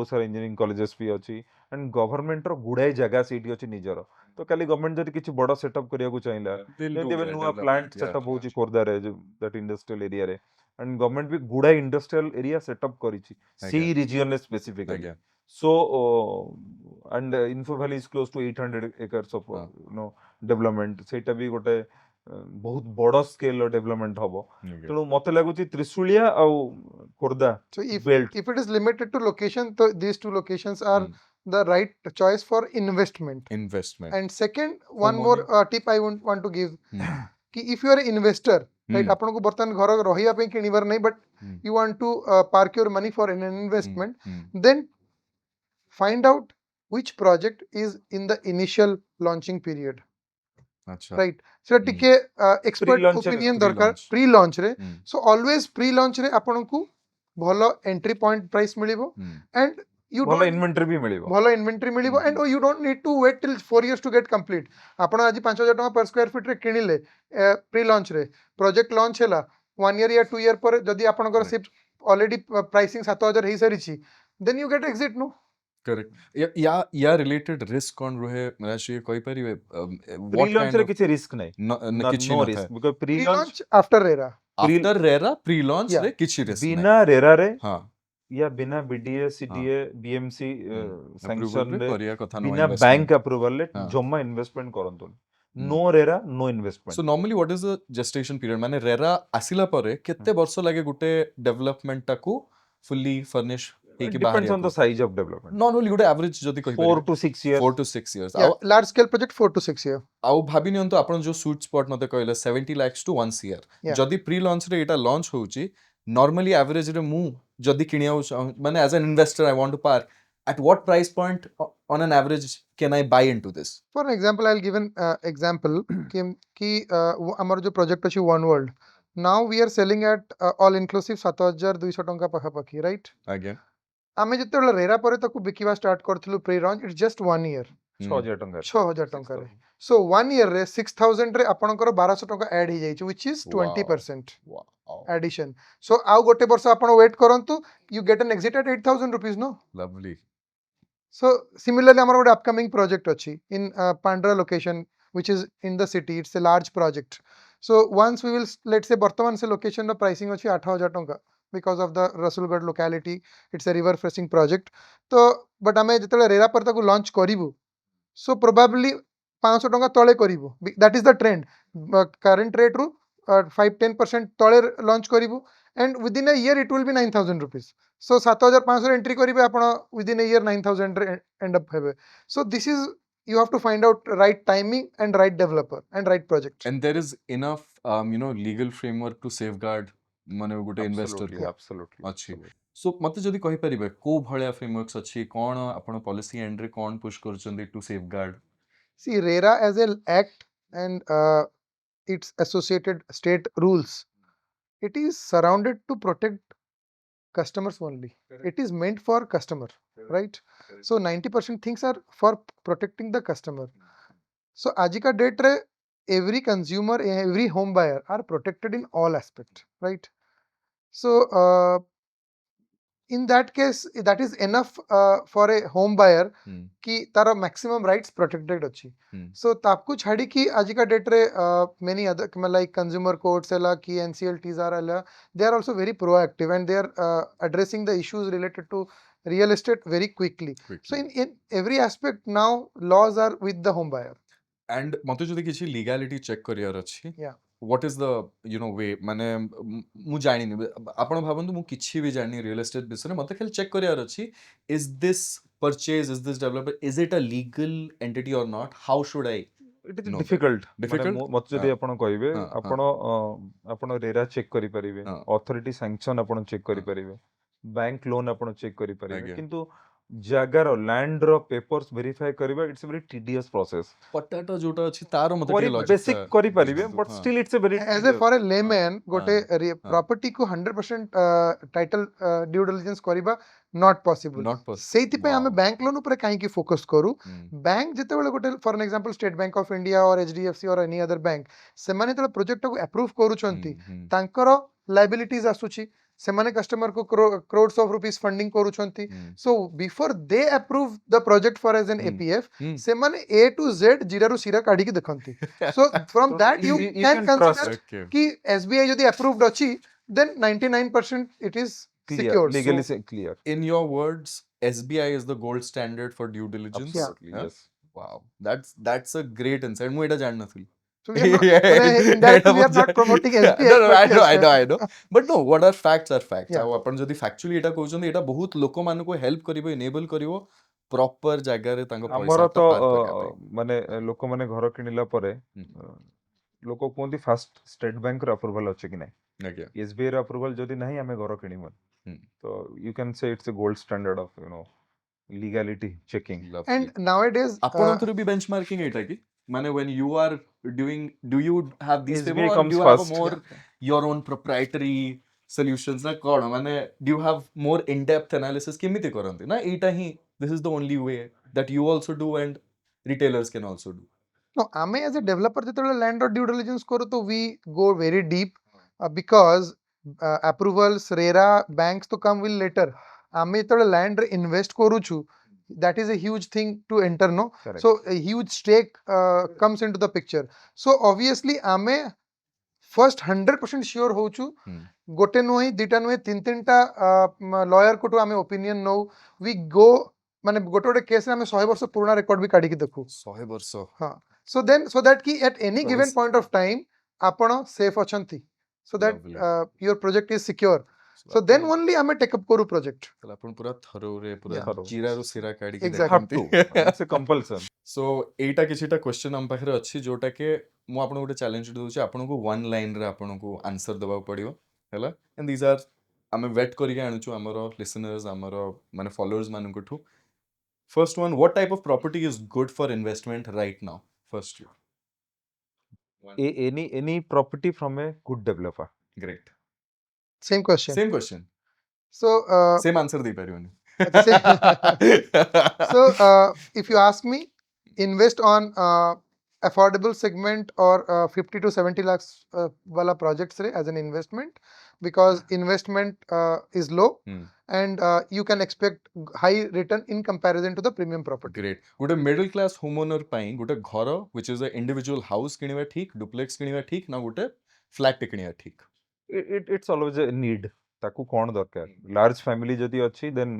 [SPEAKER 2] ସାରା ଇଞ୍ଜିନିୟରିଂ କଲେଜେସ୍ ବି ଅଛି ଆଣ୍ଡ ଗଭର୍ଣ୍ଣମେଣ୍ଟର ଗୁଡ଼ାଏ ଜାଗା ସେଇଠି ଅଛି ନିଜର ତ କାଲି ଗଭର୍ଣ୍ଣମେଣ୍ଟ ଯଦି କିଛି ବଡ଼ ସେଟଅପ୍ କରିବାକୁ ଚାହିଁଲା
[SPEAKER 3] They'll
[SPEAKER 2] ଯେମିତି
[SPEAKER 3] do
[SPEAKER 2] ଏବେ
[SPEAKER 3] that
[SPEAKER 2] ନୂଆ
[SPEAKER 3] development,
[SPEAKER 2] ପ୍ଲାଣ୍ଟ
[SPEAKER 3] yeah.
[SPEAKER 2] ସେଟଅପ୍ ହଉଛି ଖୋର୍ଦ୍ଧାରେ ଦ୍ୟାଟ୍ ଇଣ୍ଡଷ୍ଟ୍ରିଆଲ ଏରିଆରେ ଆଣ୍ଡ ଗଭର୍ଣ୍ଣମେଣ୍ଟ ବି ଗୁଡ଼ାଏ ଇଣ୍ଡଷ୍ଟ୍ରିଆଲ ଏରିଆ ସେଟଅପ୍ କରିଛି ସେଇ ରିଜିଅନରେ ସ୍ପେସିଫିକାଲି
[SPEAKER 3] ଆଜ୍ଞା
[SPEAKER 2] so and info valley is close to 800 acres of
[SPEAKER 3] ହଁ.
[SPEAKER 2] development ସେଇଟା ବି ଗୋଟେ ବହୁତ ବଡ଼ ସ୍କେଲର ଡେଭଲପମେଣ୍ଟ ହବ
[SPEAKER 3] Okay.
[SPEAKER 2] ତେଣୁ ମତେ ଲାଗୁଛି ତ୍ରିଶୁଳିଆ ଆଉ Khordha
[SPEAKER 1] so
[SPEAKER 2] belt
[SPEAKER 1] if it is limited to location so these two locations are
[SPEAKER 3] Hmm.
[SPEAKER 1] the right choice for investment
[SPEAKER 3] investment
[SPEAKER 1] and second
[SPEAKER 3] For
[SPEAKER 1] one more
[SPEAKER 3] money.
[SPEAKER 1] tip I want to give
[SPEAKER 3] Hmm.
[SPEAKER 1] कि if you are an investor right
[SPEAKER 3] Hmm.
[SPEAKER 1] आपन को बर्तन घर रहिया पे किनिबार नहीं but
[SPEAKER 3] Hmm.
[SPEAKER 1] you want to park your money for an investment
[SPEAKER 3] Hmm.
[SPEAKER 1] then find out which project is in the initial launching period
[SPEAKER 3] अच्छा
[SPEAKER 1] right so टिके expert
[SPEAKER 2] Pre-launch रे,
[SPEAKER 1] opinion दरकार
[SPEAKER 3] pre-launch.
[SPEAKER 1] प्री लॉन्च रे
[SPEAKER 3] Hmm.
[SPEAKER 1] so always pre launch रे आपन को भलो entry point price मिलिबो
[SPEAKER 3] Hmm.
[SPEAKER 1] and you
[SPEAKER 2] ଭଲ
[SPEAKER 1] don't
[SPEAKER 2] ଇନଭେଣ୍ଟରି ବି ମିଳିବ
[SPEAKER 1] ଭଲ ଇନଭେଣ୍ଟରି ମିଳିବ and you don't need to wait till 4 years to get complete ଆପଣ ଆଜି 5,000 ଟଙ୍କା per square feet ରେ କିଣିଲେ ପ୍ରି ଲଞ୍ଚ ରେ ପ୍ରୋଜେକ୍ଟ ଲଞ୍ଚ ହେଲା 1 year या 2 year ପରେ ଯଦି ଆପଣଙ୍କର
[SPEAKER 3] Right.
[SPEAKER 1] ସିଫ୍ଟ ଅଲରେଡି ପ୍ରାଇସିଂ 7,000 ହେଇ ସାରିଛି then you get exit no
[SPEAKER 3] correct या रिलेटेड रिस्क कौन रहे राशि कहि परिबे
[SPEAKER 2] ପ୍ରି
[SPEAKER 3] what
[SPEAKER 2] ଲଞ୍ଚ
[SPEAKER 3] kind
[SPEAKER 2] ରେ
[SPEAKER 3] of
[SPEAKER 2] କିଛି ରିସ୍କ ନାହିଁ
[SPEAKER 3] କିଛି
[SPEAKER 2] नो
[SPEAKER 3] ନ
[SPEAKER 2] risk
[SPEAKER 3] ଥାଏ
[SPEAKER 2] because pre
[SPEAKER 1] pre
[SPEAKER 2] launch
[SPEAKER 1] launch after RERA
[SPEAKER 2] pre-
[SPEAKER 3] after RERA pre launch
[SPEAKER 1] Yeah.
[SPEAKER 3] रे କିଛି रिस्क
[SPEAKER 2] बिना रेरारे
[SPEAKER 3] हां
[SPEAKER 2] या बिना BDA CDA BMC
[SPEAKER 3] approval
[SPEAKER 2] sanction
[SPEAKER 3] रे
[SPEAKER 2] रे
[SPEAKER 3] करिया कथा नो
[SPEAKER 2] बिना बैंक अप्रूवल रे
[SPEAKER 3] हाँ.
[SPEAKER 2] जम्मा इन्वेस्टमेंट करंतु
[SPEAKER 3] Hmm.
[SPEAKER 2] No RERA no
[SPEAKER 3] so
[SPEAKER 2] investment
[SPEAKER 3] normally what is the gestation period माने रेरा आसिला परे केते वर्ष लागे गुटे डेवलपमेंट टाकू फुल्ली फर्निश ହେଇକି
[SPEAKER 2] It depends on the
[SPEAKER 3] ବାହାରିବାକୁ
[SPEAKER 2] size of development.
[SPEAKER 3] ନର୍ମାଲି ଗୋଟେ average ଯଦି
[SPEAKER 2] 4
[SPEAKER 3] କହିପାରିବେ
[SPEAKER 2] to 6 years.
[SPEAKER 3] 4 to 6 years
[SPEAKER 1] Yeah, large scale project 4 to 6 year.
[SPEAKER 3] ଆଉ ଭାବି ନିଅନ୍ତୁ ଆପଣ ଯୋଉ ସୁଇଟ୍ ସ୍ପଟ୍ ମତେ କହିଲେ 70 lakhs to 1 CR
[SPEAKER 1] Yeah.
[SPEAKER 3] ଯଦି ପ୍ରି ଲଞ୍ଚ ରେ ଏଟା ଲଞ୍ଚ ହଉଛି ନର୍ମାଲି ଆଭରେଜ ରେ ମୁଁ ଯଦି କିଣିବାକୁ ମାନେ as an investor I want to park at what price point on an average can I buy into this?
[SPEAKER 1] For an example, I'll give an example कि ଆମର जो project ଅଛି One World. Now we are selling at all inclusive 7,200 ଟଙ୍କା ପାଖାପାଖି, right?
[SPEAKER 3] ଆଜ୍ଞା
[SPEAKER 1] ଆମେ ଯେତେବେଳେ RERA ପରେ ତାକୁ ବିକିବା ଷ୍ଟାର୍ଟ କରିଥିଲୁ pre launch it's just 1 year
[SPEAKER 2] 6,000 ଟଙ୍କା
[SPEAKER 1] 6,000 ଟଙ୍କାରେ ସୋ 1 year ରେ 6,000 ରେ ଆପଣଙ୍କର 1,200 ଟଙ୍କା add ହେଇଯାଇଛି which is 20%
[SPEAKER 3] wow
[SPEAKER 1] addition. So ଆଉ ଗୋଟେ ବର୍ଷ ଆପଣ wait କରନ୍ତୁ you get an exit at 8,000 rupees, no?
[SPEAKER 3] lovely
[SPEAKER 1] So similarly ଆମର ଗୋଟେ upcoming project ଅଛି in Pandra location which is in the city. It's a large project. So once we will let's say ବର୍ତ୍ତମାନ ସେ location ର pricing ଅଛି 8,000 ଟଙ୍କା because of the Rasulgarh locality. It's a river facing project. ତ but ଆମେ ଯେତେବେଳେ RERA ପରେ ତାକୁ launch କରିବୁ so probably 500 ଟଙ୍କା ତଳେ କରିବୁ that is the trend. Current rate ରୁ 5-10% ତଳେ launch କରିବୁ and within a year it will be 9,000 rupees. So 7,500 entry କରିବେ ଆପଣ within a year 9,000 ରେ end up ହେବେ. So this is you have to find out right timing and right developer and right project.
[SPEAKER 3] and there is enough legal framework to safeguard ମାନେ ଗୋଟେ investor
[SPEAKER 2] Absolutely, absolutely.
[SPEAKER 3] ଅଛି show ମତେ ଯଦି କହିପାରିବେ କୋଉ ଭଳିଆ frameworks ଅଛି କଣ ଆପଣ policy end ରେ କଣ push କରୁଛନ୍ତି to safeguard?
[SPEAKER 1] See, RERA as an act and its associated state rules, it is surrounded to protect customers only. It is meant for customer, right? So 90% things are for protecting the customer. So ajika date re every consumer, every home buyer are protected in all aspects, right? So in that case, that is enough for a home buyer कि तारा maximum rights protected अच्छी. So तापकु छाड़ी कि आज का date रे many other like consumer courts है ला कि NCLTs are La, they are also very proactive and they are addressing the issues related to real estate very quickly. So in every aspect now laws are with the home buyer.
[SPEAKER 3] and ମତେ ଯଦି କିଛି legality check କରିବାର ଅଛି
[SPEAKER 1] Yeah.
[SPEAKER 3] what is the way ମାନେ ମୁଁ ଜାଣିନି ଆପଣ ଭାବନ୍ତୁ ମୁଁ କିଛି ବି ଜାଣିନି real estate ବିଷୟରେ ମତେ ଖାଲି check କରିବାର ଅଛି is this purchase is this developer is it a legal entity or not how should I
[SPEAKER 2] It is
[SPEAKER 3] No.
[SPEAKER 2] difficult.
[SPEAKER 3] Difficult?
[SPEAKER 2] ମାନେ ମତେ ଯଦି ଆପଣ କହିବେ
[SPEAKER 3] ହଁ, ହଁ।
[SPEAKER 2] ଆପଣ ରେରା ଚେକ୍ କରିପାରିବେ
[SPEAKER 3] ହଁ।
[SPEAKER 2] ଅଥରିଟି ସାଂକ୍ସନ ଆପଣ ଚେକ୍ କରିପାରିବେ ବ୍ୟାଙ୍କ ଲୋନ୍ ଆପଣ ଚେକ୍ କରିପାରିବେ
[SPEAKER 3] ଆଜ୍ଞା।
[SPEAKER 2] କିନ୍ତୁ ଜାଗାର ଲ୍ୟାଣ୍ଡର ପେପର୍ସ ଭେରିଫାଏ କରିବା ଇଟ୍ସ ଭେରି ଟିଡିୟସ୍ ପ୍ରୋସେସ୍
[SPEAKER 3] ପଟାଟା ଯୋଉଟା ଅଛି ତାର ମତେ ଟିକେ logic
[SPEAKER 2] ବେସିକ୍ କରିପାରିବେ ବଟ୍
[SPEAKER 3] ହଁ।
[SPEAKER 2] Still it's very
[SPEAKER 1] As a for a layman, गोटे property को 100% title due diligence करिबा not possible.
[SPEAKER 3] Not possible.
[SPEAKER 1] ସେଇଥିପାଇଁ ଆମେ
[SPEAKER 3] Wow.
[SPEAKER 1] bank loan ଉପରେ କାହିଁକି focus କରୁ bank ଯେତେବେଳେ ଗୋଟେ for an example State Bank of India or HDFC or any other bank ସେମାନେ ଯେତେବେଳେ project ଟାକୁ approve କରୁଛନ୍ତି ତାଙ୍କର liabilities ଆସୁଛି ସେମାନେ customer को crores of rupees funding କରୁଛନ୍ତି so before they approve the project for as an APF ସେମାନେ A to Z ଜିରା ରୁ ସିରା କାଢିକି ଦେଖନ୍ତି so from that you can consider
[SPEAKER 3] Okay.
[SPEAKER 1] कि SBI यदि approved अच्छी then 99% it is secured.
[SPEAKER 2] legally
[SPEAKER 3] So-
[SPEAKER 2] clear
[SPEAKER 3] in your words SBI is the gold standard for due diligence
[SPEAKER 2] absolutely
[SPEAKER 3] Yeah.
[SPEAKER 2] yes
[SPEAKER 3] wow that's a great insight ମୁଁ ଏଇଟା ଜାଣିନଥିଲି
[SPEAKER 1] So we are not, indirectly we are not promoting SBI.
[SPEAKER 3] no, no,
[SPEAKER 1] but
[SPEAKER 3] I
[SPEAKER 1] yes,
[SPEAKER 3] know. But no, what are facts are facts.
[SPEAKER 1] Yeah.
[SPEAKER 3] ଆଉ ଆପଣ ଯଦି factually ଏଇଟା କହୁଛନ୍ତି ଏଇଟା ବହୁତ ଲୋକମାନଙ୍କୁ ହେଲ୍ପ କରିବ enable କରିବ ପ୍ରପର ଜାଗାରେ ତାଙ୍କ
[SPEAKER 2] ଆମର
[SPEAKER 3] ପଇସା
[SPEAKER 2] ତ ମାନେ ଲୋକମାନେ ଘର କିଣିଲା ପରେ ଲୋକ କୁହନ୍ତି ଫାଷ୍ଟ ଷ୍ଟେଟ୍ ବ୍ୟାଙ୍କର ଆପ୍ରୁଭାଲ ଅଛି କି ନାହିଁ
[SPEAKER 3] ଆଜ୍ଞା
[SPEAKER 2] SBI ର ଆପ୍ରୁଭାଲ ଯଦି ନାହିଁ ଆମେ ଘର କିଣିବୁନି ତ you can say it's a gold standard of legality checking
[SPEAKER 1] and nowadays
[SPEAKER 3] ଆପଣଙ୍କର ବି ବେଞ୍ଚମାର୍କିଂ ଏଇଟା କି ମାନେ when you are doing do you have these
[SPEAKER 2] SBI
[SPEAKER 3] favor or
[SPEAKER 2] comes
[SPEAKER 3] do you have a
[SPEAKER 2] first.
[SPEAKER 3] more your own proprietary solutions ନା କଣ ମାନେ do you have more in depth analysis କେମିତି କରନ୍ତି ନା ଏଇଟା ହିଁ this is the only way that you also do and retailers can also do
[SPEAKER 1] no ଆମେ as a developer ଯେତେବେଳେ land ର due diligence କରୁ ତ we go very deep because approvals RERA banks to come will later ଆମେ ଯେତେବେଳେ land ରେ invest କରୁଛୁ that is a huge thing to enter no
[SPEAKER 2] Correct.
[SPEAKER 1] so a huge stake comes into the picture so obviously ଆମେ first 100% sure होउछु गोटे नुहे दिटा नुहे तीन टा लॉयर कोटो आमे ओपिनियन नो वी गो माने गोटे गोटे केस रे आमे 100 वर्ष पुराना रेकॉर्ड भी काढी के देखु
[SPEAKER 3] 100 ବର୍ଷ
[SPEAKER 1] हां so that ki at any given point of time आपण safe अछंती so that
[SPEAKER 3] Lovely.
[SPEAKER 1] your project is secure So then only I may take up koru project.
[SPEAKER 3] ତାହେଲେ ଆପଣ ପୁରା ଥରୋରେ ପୁରା
[SPEAKER 1] Yeah.
[SPEAKER 2] Thorough.
[SPEAKER 3] ଜିରାରୁ ଶିରା କାଢିକି
[SPEAKER 1] Exactly.
[SPEAKER 2] have to. It's a compulsion.
[SPEAKER 3] So ଏଇଟା କିଛିଟା question ଆମ ପାଖରେ ଅଛି ଯୋଉଟା କି ମୁଁ ଆପଣଙ୍କୁ ଗୋଟେ ଚ୍ୟାଲେଞ୍ଜ ଦଉଛି ଆପଣଙ୍କୁ 1 ଲାଇନରେ ଆପଣଙ୍କୁ ଆନ୍ସର ଦେବାକୁ ପଡିବ ହେଲା ଏଣ୍ଡ ଦିସ୍ ଆର୍ ଆମେ ୱେଟ୍ କରିକି ଆଣୁଛୁ ଆମର ଲିସନର୍ସ ଆମର ମାନେ ଫଲୋଅର୍ସ ମାନଙ୍କଠୁ first one what type of property is good for investment right now first you
[SPEAKER 2] Any property from a good developer.
[SPEAKER 3] Great
[SPEAKER 1] Same question.
[SPEAKER 3] Same question
[SPEAKER 1] So
[SPEAKER 3] same answer ଦେଇପାରିବନି
[SPEAKER 1] so if you ask me, invest on affordable segment or 50 to 70 lakhs wala projects re as an investment, because investment is low
[SPEAKER 3] Hmm.
[SPEAKER 1] and you can expect high return in comparison to the premium property.
[SPEAKER 3] Great ଗୋଟେ middle class home owner ପାଇଁ ଗୋଟେ ଘର which is a individual house କିଣିବା ଠିକ୍ duplex କିଣିବା ଠିକ୍ ନା ଗୋଟେ ଫ୍ଲାଟ୍ କିଣିବା ଠିକ୍
[SPEAKER 2] It's always a need. ତାକୁ କ'ଣ ଦରକାର ଲାର୍ଜ ଫ୍ୟାମିଲି ଯଦି ଅଛି then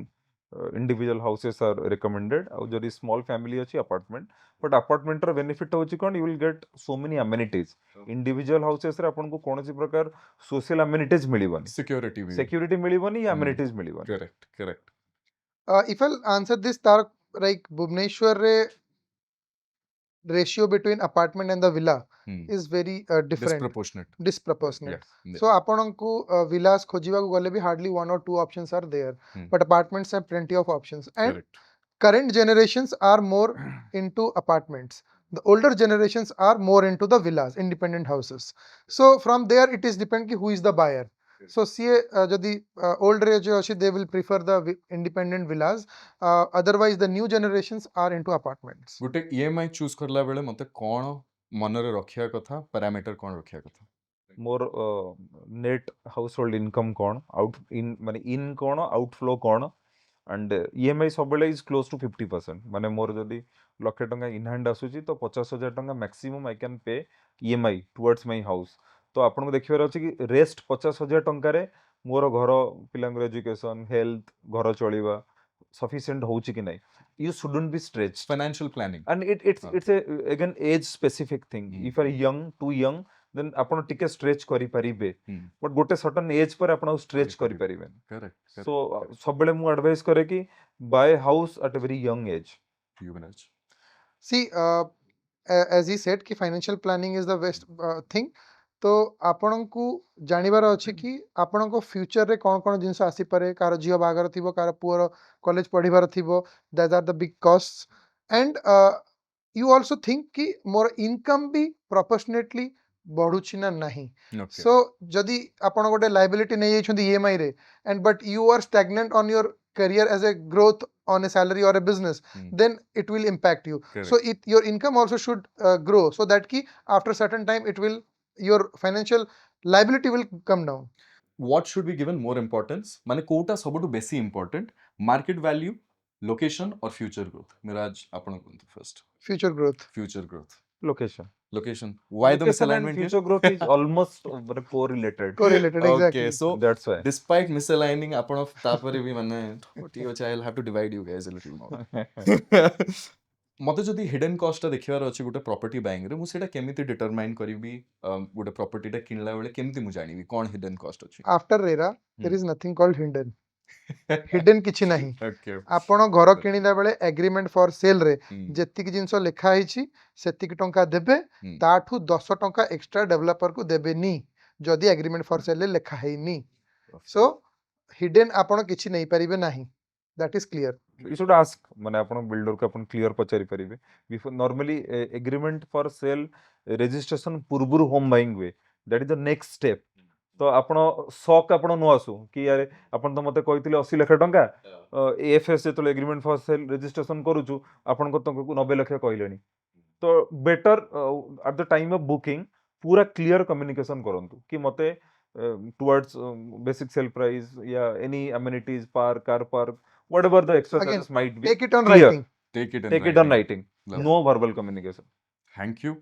[SPEAKER 2] individual houses are recommended ଆଉ ଯଦି ସ୍ମଲ୍ ଫ୍ୟାମିଲି ଅଛି ଆପାର୍ଟମେଣ୍ଟ ବଟ୍ ଆପାର୍ଟମେଣ୍ଟର ବେନିଫିଟ୍ ହେଉଛି କ'ଣ you will get so many amenities individual ହାଉସେସ୍ରେ ଆପଣଙ୍କୁ କୌଣସି ପ୍ରକାର ସୋସିଆଲ ଆମେନିଟିଜ୍ ମିଳିବନି
[SPEAKER 3] ସିକ୍ୟୁରିଟି
[SPEAKER 2] ସିକ୍ୟୁରିଟି ମିଳିବନି ଆମେନିଟିଜ୍ ମିଳିବନି
[SPEAKER 3] correct correct
[SPEAKER 1] If I'll answer this, Tarak, like Bhubaneswar re ratio between apartment and the villa is very different, disproportionate. So apananku villas khojiba ku gale bhi hardly 1 or 2 options are there, but apartments have plenty of options, and current generations are more into apartments. The older generations are more into the villas, independent houses. So from there it is depend ki who is the buyer. So see jodi old age achi, they will prefer the independent villas, otherwise the new generations are into apartments.
[SPEAKER 3] ଗୋଟେ EMI choose କଲା ବେଳେ ମତେ କ'ଣ ମନରେ ରଖିବା କଥା parameter କ'ଣ ରଖିବା କଥା
[SPEAKER 2] ମୋର ନେଟ୍ ହାଉସ୍ ହୋଲ୍ଡ ଇନକମ୍ କ'ଣ ମାନେ ଇନ୍ କ'ଣ ଆଉଟଫ୍ଲୋ କ'ଣ ଆଣ୍ଡ EMI ସବୁବେଳେ ଇଜ୍ କ୍ଲୋଜ୍ ଟୁ 50%. ମାନେ ମୋର ଯଦି 1,00,000 ଟଙ୍କା ଇନ୍ ହ୍ୟାଣ୍ଡ ଆସୁଛି ତ 50,000 ଟଙ୍କା maximum I can pay EMI towards my house. ତ ଆପଣଙ୍କୁ ଦେଖିବାର ଅଛି କି ରେଷ୍ଟ 50,000 ଟଙ୍କାରେ ମୋର ଘର ପିଲାଙ୍କର ଏଜୁକେସନ୍ ହେଲ୍ଥ ଘର ଚଳିବା ସଫିସିଏଣ୍ଟ ହେଉଛି କି ନାହିଁ. You shouldn't be stretched.
[SPEAKER 3] Financial planning
[SPEAKER 2] And it's a again age specific thing. If you are young, too young, then ଆପଣ ଟିକେ stretch କରିପାରିବେ. But ଗୋଟେ certain age ପରେ ଆପଣ stretch କରିପାରିବେନି.
[SPEAKER 3] କରେକ୍ଟ
[SPEAKER 2] So ସବୁବେଳେ ମୁଁ advise କରେ କି buy house at a very young age.
[SPEAKER 3] Yuvraj
[SPEAKER 1] See, as he said ki financial planning is the best thing. तो ଆପଣଙ୍କୁ ଜାଣିବାର ଅଛି କି ଆପଣଙ୍କ ଫ୍ୟୁଚରରେ କ'ଣ କ'ଣ ଜିନିଷ ଆସିପାରେ, କାହାର ଝିଅ ବାହାଘର ଥିବ, କାହାର ପୁଅର କଲେଜ ପଢ଼ିବାର ଥିବ, ଦ୍ୟାଟ୍ ଆର୍ ଦ ବିଗ୍ କଷ୍ଟ, ଆଣ୍ଡ ୟୁ ଅଲସୋ ଥିଙ୍କ କି ମୋର ଇନକମ୍ ବି ପ୍ରପୋର୍ସନେଟଲି ବଢ଼ୁଛି ନା ନାହିଁ. ସୋ ଯଦି ଆପଣ ଗୋଟେ ଲାଇବିଲିଟି ନେଇଯାଇଛନ୍ତି EMI ରେ and but you are stagnant on your career as a growth on a salary or a business, then it will impact you. So your income also should grow so that ki after certain time it will, your financial liability will come down.
[SPEAKER 3] what should be given more importance ମାନେ କୋଉଟା ସବୁଠୁ ବେଶୀ important market value location ଅର୍ future growth Mirage ଆପଣ କୁହନ୍ତୁ first
[SPEAKER 1] Future growth.
[SPEAKER 3] Future growth
[SPEAKER 2] Location.
[SPEAKER 3] Location why the
[SPEAKER 2] Location and
[SPEAKER 3] misalignment here?
[SPEAKER 2] future growth is almost correlated.
[SPEAKER 1] Correlated, exactly.
[SPEAKER 3] Okay, so
[SPEAKER 2] That's why.
[SPEAKER 3] despite misaligning ଆପଣ ତାପରେ ବି ମାନେ ଠିକ ଅଛି I'll have to divide you guys a little more. ମତେ ଯଦି hidden କଷ୍ଟଟା ଦେଖିବାର ଅଛି ଗୋଟେ ପ୍ରପର୍ଟି ବାଇଙ୍ଗରେ ମୁଁ ସେଇଟା କେମିତି ଡିଟରମାଇନ୍ କରିବି ଗୋଟେ ପ୍ରପର୍ଟିଟା କିଣିଲା ବେଳେ କେମିତି ମୁଁ ଜାଣିବି କ'ଣ ହିଡେନ୍ କଷ୍ଟ ଅଛି
[SPEAKER 1] After RERA, there is nothing called hidden. Hidden କିଛି ନାହିଁ.
[SPEAKER 3] Okay.
[SPEAKER 1] ଆପଣ ଘର କିଣିଲା ବେଳେ ଏଗ୍ରିମେଣ୍ଟ ଫର ସେଲ୍ ରେ ଯେତିକି ଜିନିଷ ଲେଖା ହେଇଛି ସେତିକି ଟଙ୍କା ଦେବେ, ତାଠୁ 10 ଟଙ୍କା ଏକ୍ସଟ୍ରା ଡେଭଲପରକୁ ଦେବେନି ଯଦି ଏଗ୍ରିମେଣ୍ଟ ଫର ସେଲ୍ ରେ ଲେଖା ହେଇନି. ସୋ ହିଡେନ୍ ଆପଣ କିଛି ନେଇପାରିବେ ନାହିଁ. That is clear.
[SPEAKER 2] You should ask ମାନେ ଆପଣ ବିଲ୍ଡରକୁ ଆପଣ କ୍ଲିୟର ପଚାରି ପାରିବେ. Normally agreement for sale registration ପୂର୍ବରୁ ହୋମ୍ ବାଇଙ୍ଗ ହୁଏ. That is the next step. ତ ଆପଣ ସକ୍ ଆପଣ ନ ଆସୁ କି ଆରେ ଆପଣ ତ ମୋତେ କହିଥିଲେ 80 ଲକ୍ଷ ଟଙ୍କା, AFS ଯେତେବେଳେ ଏଗ୍ରିମେଣ୍ଟ ଫର ସେଲ୍ ରେଜିଷ୍ଟ୍ରେସନ କରୁଛୁ ଆପଣଙ୍କ ତମକୁ 90 ଲକ୍ଷ କହିଲେଣି. ତ better at the time of booking ପୁରା କ୍ଲିୟର କମ୍ୟୁନିକେସନ କରନ୍ତୁ କି ମୋତେ towards basic sale price, yeah, any amenities, park, car park, whatever the extra
[SPEAKER 1] Again,
[SPEAKER 2] charges might be,
[SPEAKER 1] Take it on
[SPEAKER 2] clear.
[SPEAKER 1] writing.
[SPEAKER 3] Take it
[SPEAKER 2] Take it on writing.
[SPEAKER 3] Love
[SPEAKER 2] No verbal communication.
[SPEAKER 3] Thank you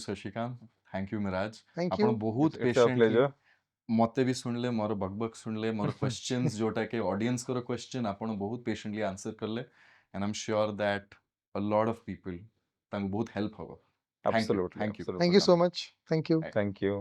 [SPEAKER 3] Shashikant, thank you Miraj.
[SPEAKER 1] Thank
[SPEAKER 3] ଆପଣ
[SPEAKER 1] you.
[SPEAKER 3] ବହୁତ
[SPEAKER 2] It's a
[SPEAKER 3] patiently
[SPEAKER 2] pleasure.
[SPEAKER 3] ମତେ ବି ଶୁଣିଲେ ମୋର ବକବକ୍ ଶୁଣିଲେ ମୋର questions ଯୋଉଟା କି ଅଡିଏନ୍ସଙ୍କର question ଆପଣ ବହୁତ ପେସେଣ୍ଟଲି ଆନ୍ସର କଲେ and I'm sure that a lot of people ତାଙ୍କୁ ବହୁତ ହେଲ୍ପ ହବ.
[SPEAKER 2] Absolutely.
[SPEAKER 3] Thank you.
[SPEAKER 2] absolutely.
[SPEAKER 1] Thank you so much. Thank you.
[SPEAKER 2] Thank you.